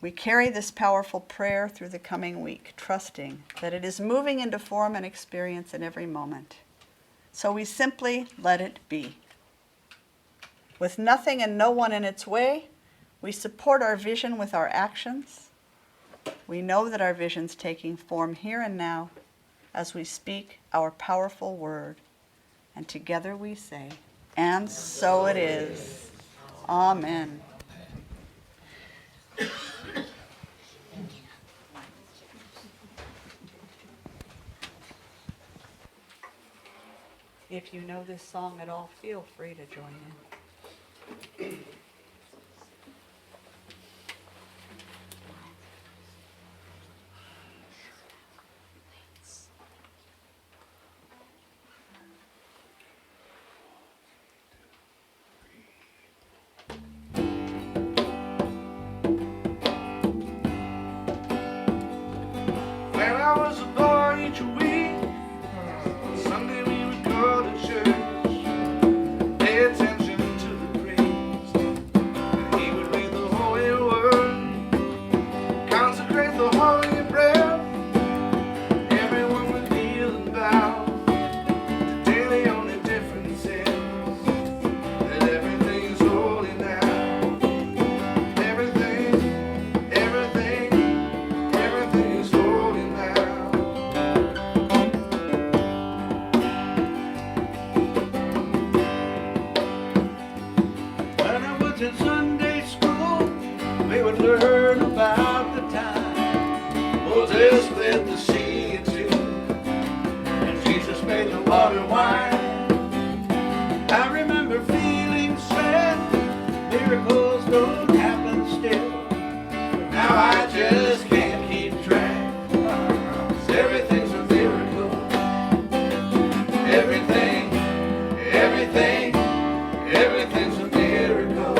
We carry this powerful prayer through the coming week, trusting that it is moving into form and experience in every moment. So we simply let it be. With nothing and no one in its way, we support our vision with our actions. We know that our vision's taking form here and now as we speak our powerful word. And together we say, and so it is. Amen. If you know this song at all, feel free to join in. Moses split the sea in two, and Jesus made the water wine. I remember feeling sad, miracles don't happen still. Now I just can't keep track, 'cause everything's a miracle. Everything, everything, everything's a miracle.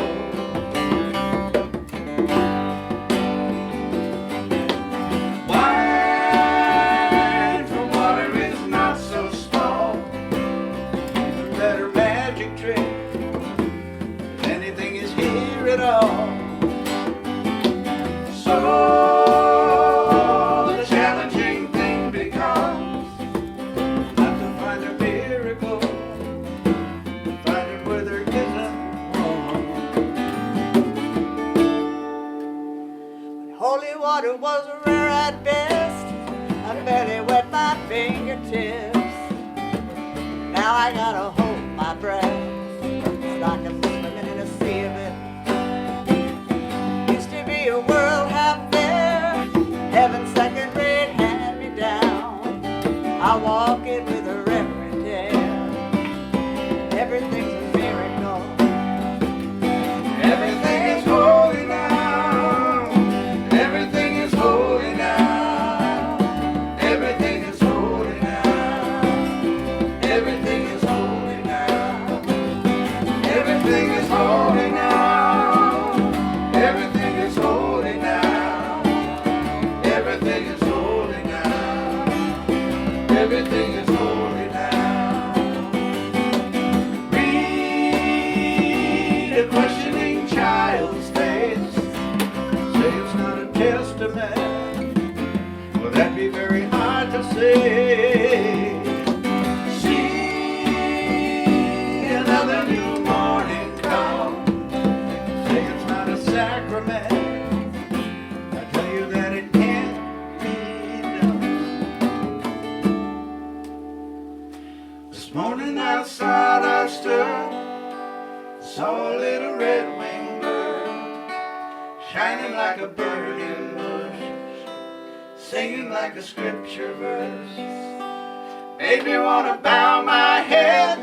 Wine from water is not so small. It's a better magic trick. If anything is here at all. So the challenging thing becomes not to find a miracle, find it where there isn't one. Holy water was rare at best. I barely wet my fingertips. Now I gotta hold my breath. It's like I'm swimming in a sea of it. Used to be a world out there, heaven's second rate hand me down. I walk it with a reverent air. Everything's a miracle. Everything is holy now. Everything is holy now. Everything is holy now. Everything is holy now. Everything is holy now. Everything is holy now. Everything is holy now. Everything is holy now. Read a questioning child's face. Say it's not a testament. Well, that'd be very hard to say. See another new morning come. Say it's not a sacrament. I tell you that it can't be done. This morning outside I stood, saw a little red-winged bird, shining like a burning bush, singing like a scripture verse. Made me want to bow my head.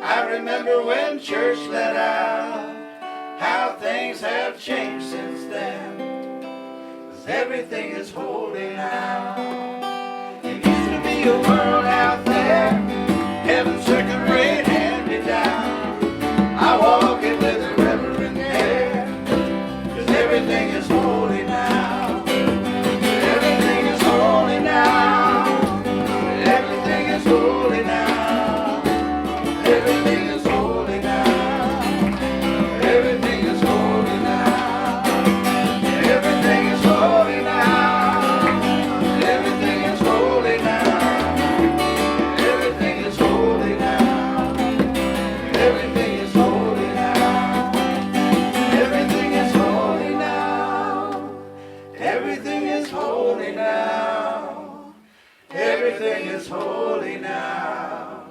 I remember when church let out, how things have changed since then. 'Cause everything is holy now. It used to be a world out there, heaven's second rate hand me down. I walk it with a reverent air, 'cause everything is holy now. Everything is holy now. Everything is holy now. Everything is holy now. Everything is holy now. Everything is holy now. Everything is holy now. Everything is holy now. Everything is holy now. Everything is holy now. Everything is holy now. Everything is holy now.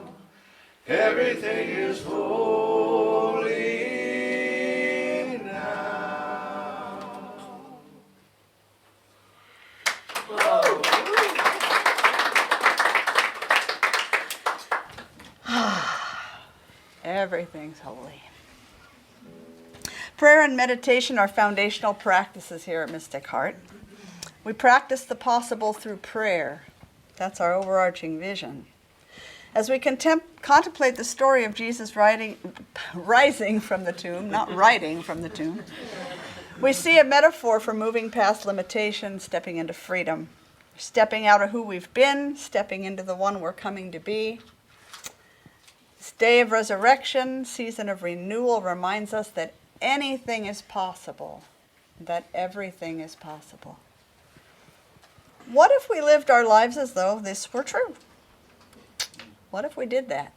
Everything is holy now. Everything's holy. Prayer and meditation are foundational practices here at Mystic Heart. We practice the possible through prayer. That's our overarching vision. As we contemplate the story of Jesus rising from the tomb, not riding from the tomb, we see a metaphor for moving past limitation, stepping into freedom, stepping out of who we've been, stepping into the one we're coming to be. This day of resurrection, season of renewal, reminds us that anything is possible, that everything is possible. What if we lived our lives as though this were true? What if we did that?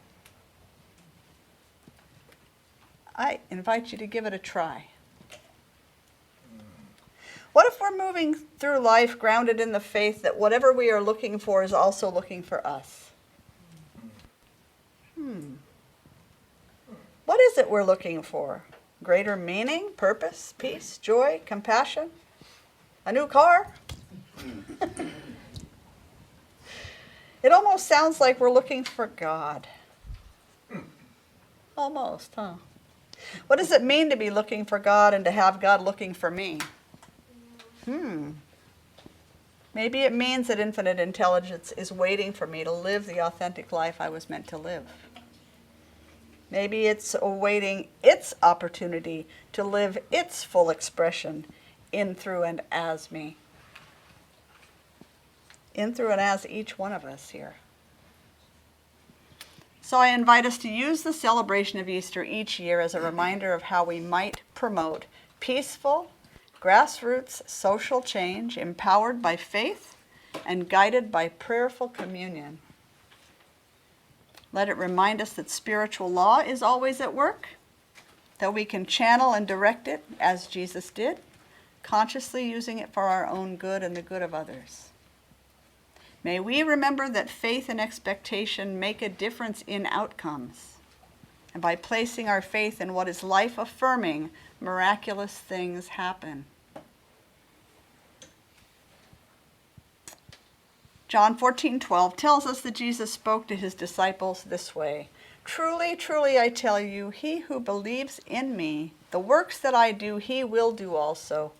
I invite you to give it a try. What if we're moving through life grounded in the faith that whatever we are looking for is also looking for us? What is it we're looking for? Greater meaning, purpose, peace, joy, compassion? A new car? It almost sounds like we're looking for God. Almost, huh? What does it mean to be looking for God and to have God looking for me? Maybe it means that infinite intelligence is waiting for me to live the authentic life I was meant to live. Maybe it's awaiting its opportunity to live its full expression in, through, and as me. In, through, and as each one of us here. So I invite us to use the celebration of Easter each year as a reminder of how we might promote peaceful, grassroots social change empowered by faith and guided by prayerful communion. Let it remind us that spiritual law is always at work, that we can channel and direct it as Jesus did, consciously using it for our own good and the good of others. May we remember that faith and expectation make a difference in outcomes. And by placing our faith in what is life-affirming, miraculous things happen. John 14:12 tells us that Jesus spoke to his disciples this way. Truly, truly, I tell you, he who believes in me, the works that I do, he will do also,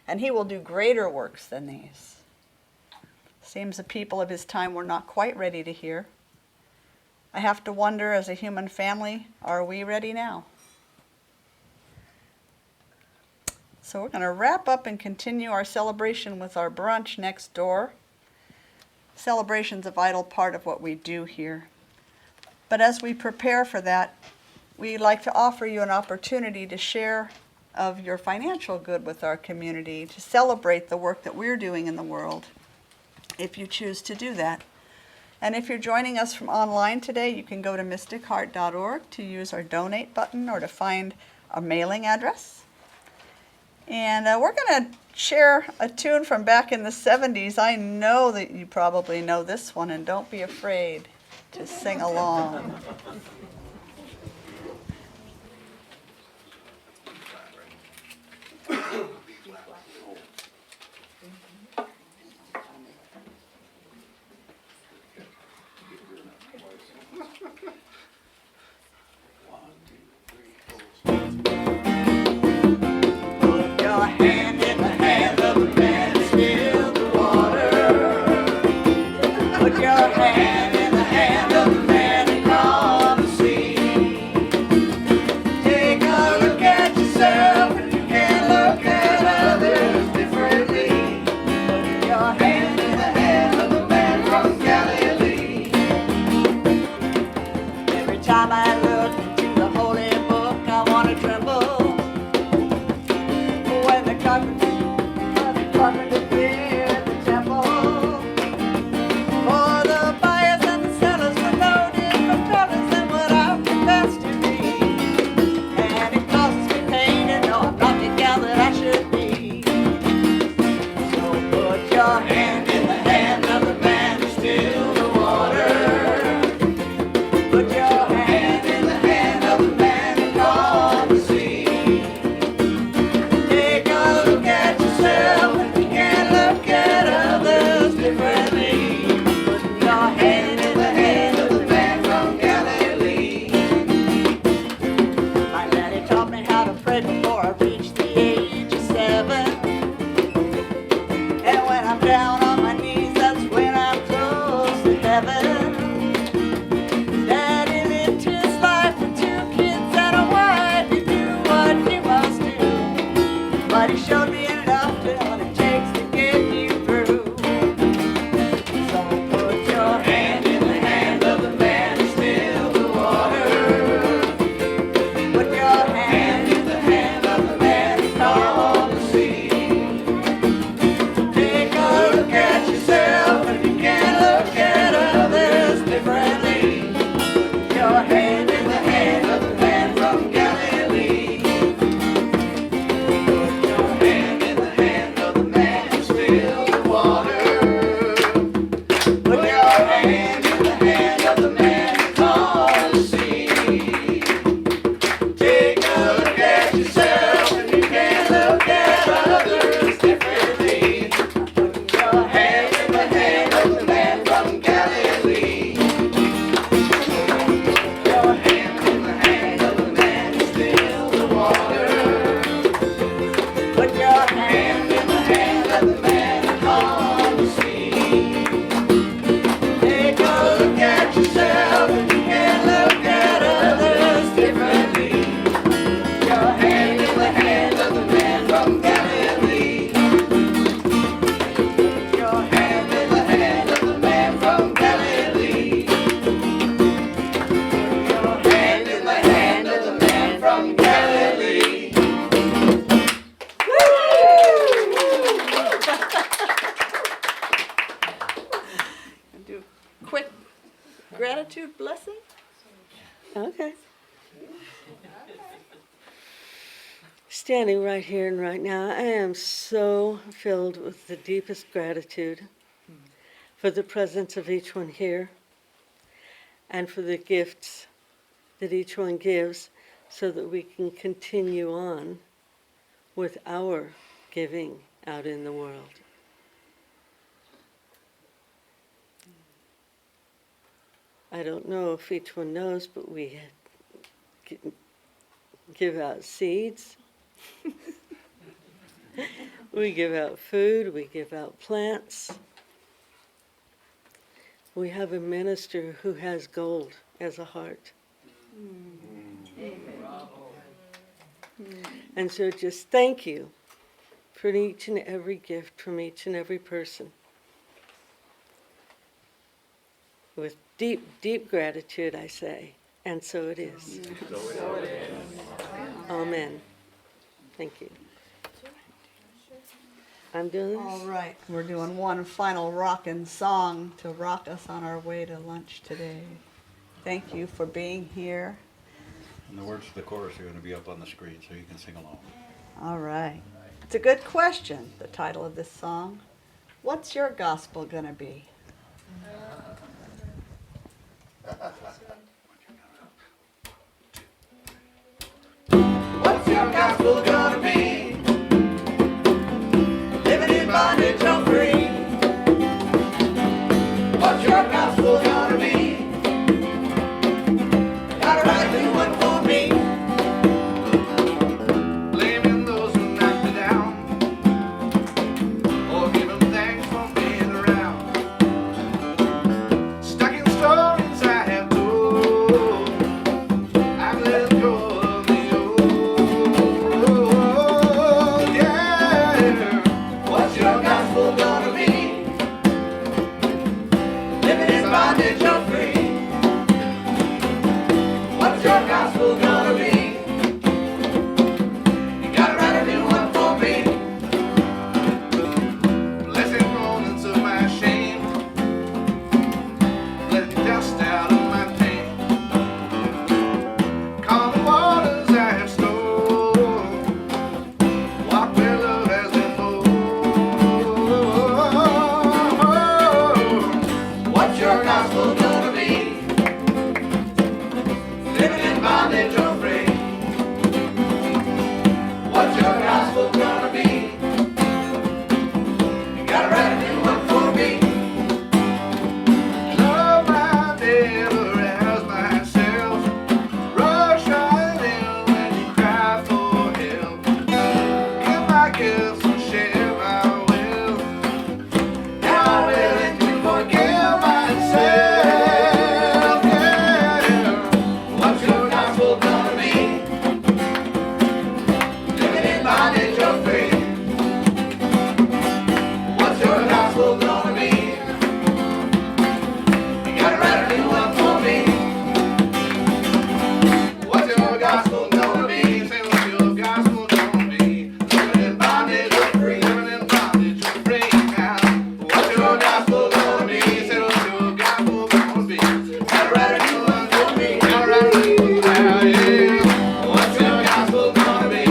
and he will do greater works than these. Seems the people of his time were not quite ready to hear. I have to wonder, as a human family, are we ready now? So we're going to wrap up and continue our celebration with our brunch next door. Celebration's a vital part of what we do here. But as we prepare for that, we'd like to offer you an opportunity to share of your financial good with our community, to celebrate the work that we're doing in the world, if you choose to do that. And if you're joining us from online today, you can go to mysticheart.org to use our donate button or to find a mailing address. And we're going to share a tune from back in the 70s. I know that you probably know this one, and don't be afraid to sing along. Put your hand in the hand of the man who spilled the water. Put your hand in the hand of the man who calmed the sea. Take a look at yourself and you can look at others differently. Put your hand in the hand of the man from Galilee. Every time I look into the holy book, I want to tremble. When the carpenter built the temple, for the bias quick gratitude blessing? Okay. Standing right here and right now, I am so filled with the deepest gratitude for the presence of each one here and for the gifts that each one gives so that we can continue on with our giving out in the world. I don't know if each one knows, but we give out seeds. We give out food, we give out plants. We have a minister who has gold as a heart. And so just thank you for each and every gift from each and every person. With deep, deep gratitude, I say, and so it is. Amen. Thank you. I'm doing this? All right, we're doing one final rockin' song to rock us on our way to lunch today. Thank you for being here. And the words to the chorus are going to be up on the screen so you can sing along. All right. It's a good question, the title of this song. What's your gospel gonna be? What's your gospel gonna be? Living in bondage or free? What's your gospel gonna be? Got a right to one for me. Blaming those who knocked me down, or giving thanks for being around. Stuck in stories I have told, I've let go of the old. Yeah. What's your gospel gonna be? Living in bondage or free? What's your gospel gonna be? You gotta write a new one for me. Blessing moments of my shame, letting dust out of my pain. Calm the waters I have stored, walk where love has been born. What's your gospel gonna be? Living in bondage or free? What's your gospel gonna be? You gotta write a new one for me. Love my neighbor as myself. Rush right in when you cry for help. Give my gifts and share my wealth. Now I'm willing to forgive myself. Yeah. What's your gospel gonna be? Living in bondage or free? What's your gospel gonna be? You gotta write a new one for me. What's your gospel gonna be? Say what's your gospel gonna be? Living in bondage or free? Living in bondage or free now. What's your gospel gonna be? Say what's your gospel gonna be? Gotta write a new one for me. Gotta write a new one now, yeah. What's your gospel gonna be?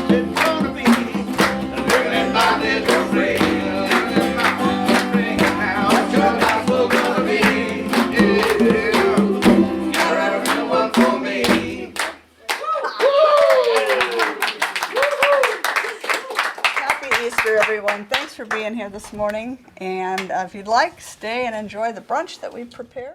It's gonna be living in bondage or free? Living in bondage or free now. What's your gospel gonna be? Yeah. Gotta write a new one for me. Happy Easter, everyone. Thanks for being here this morning. And if you'd like, stay and enjoy the brunch that we've prepared.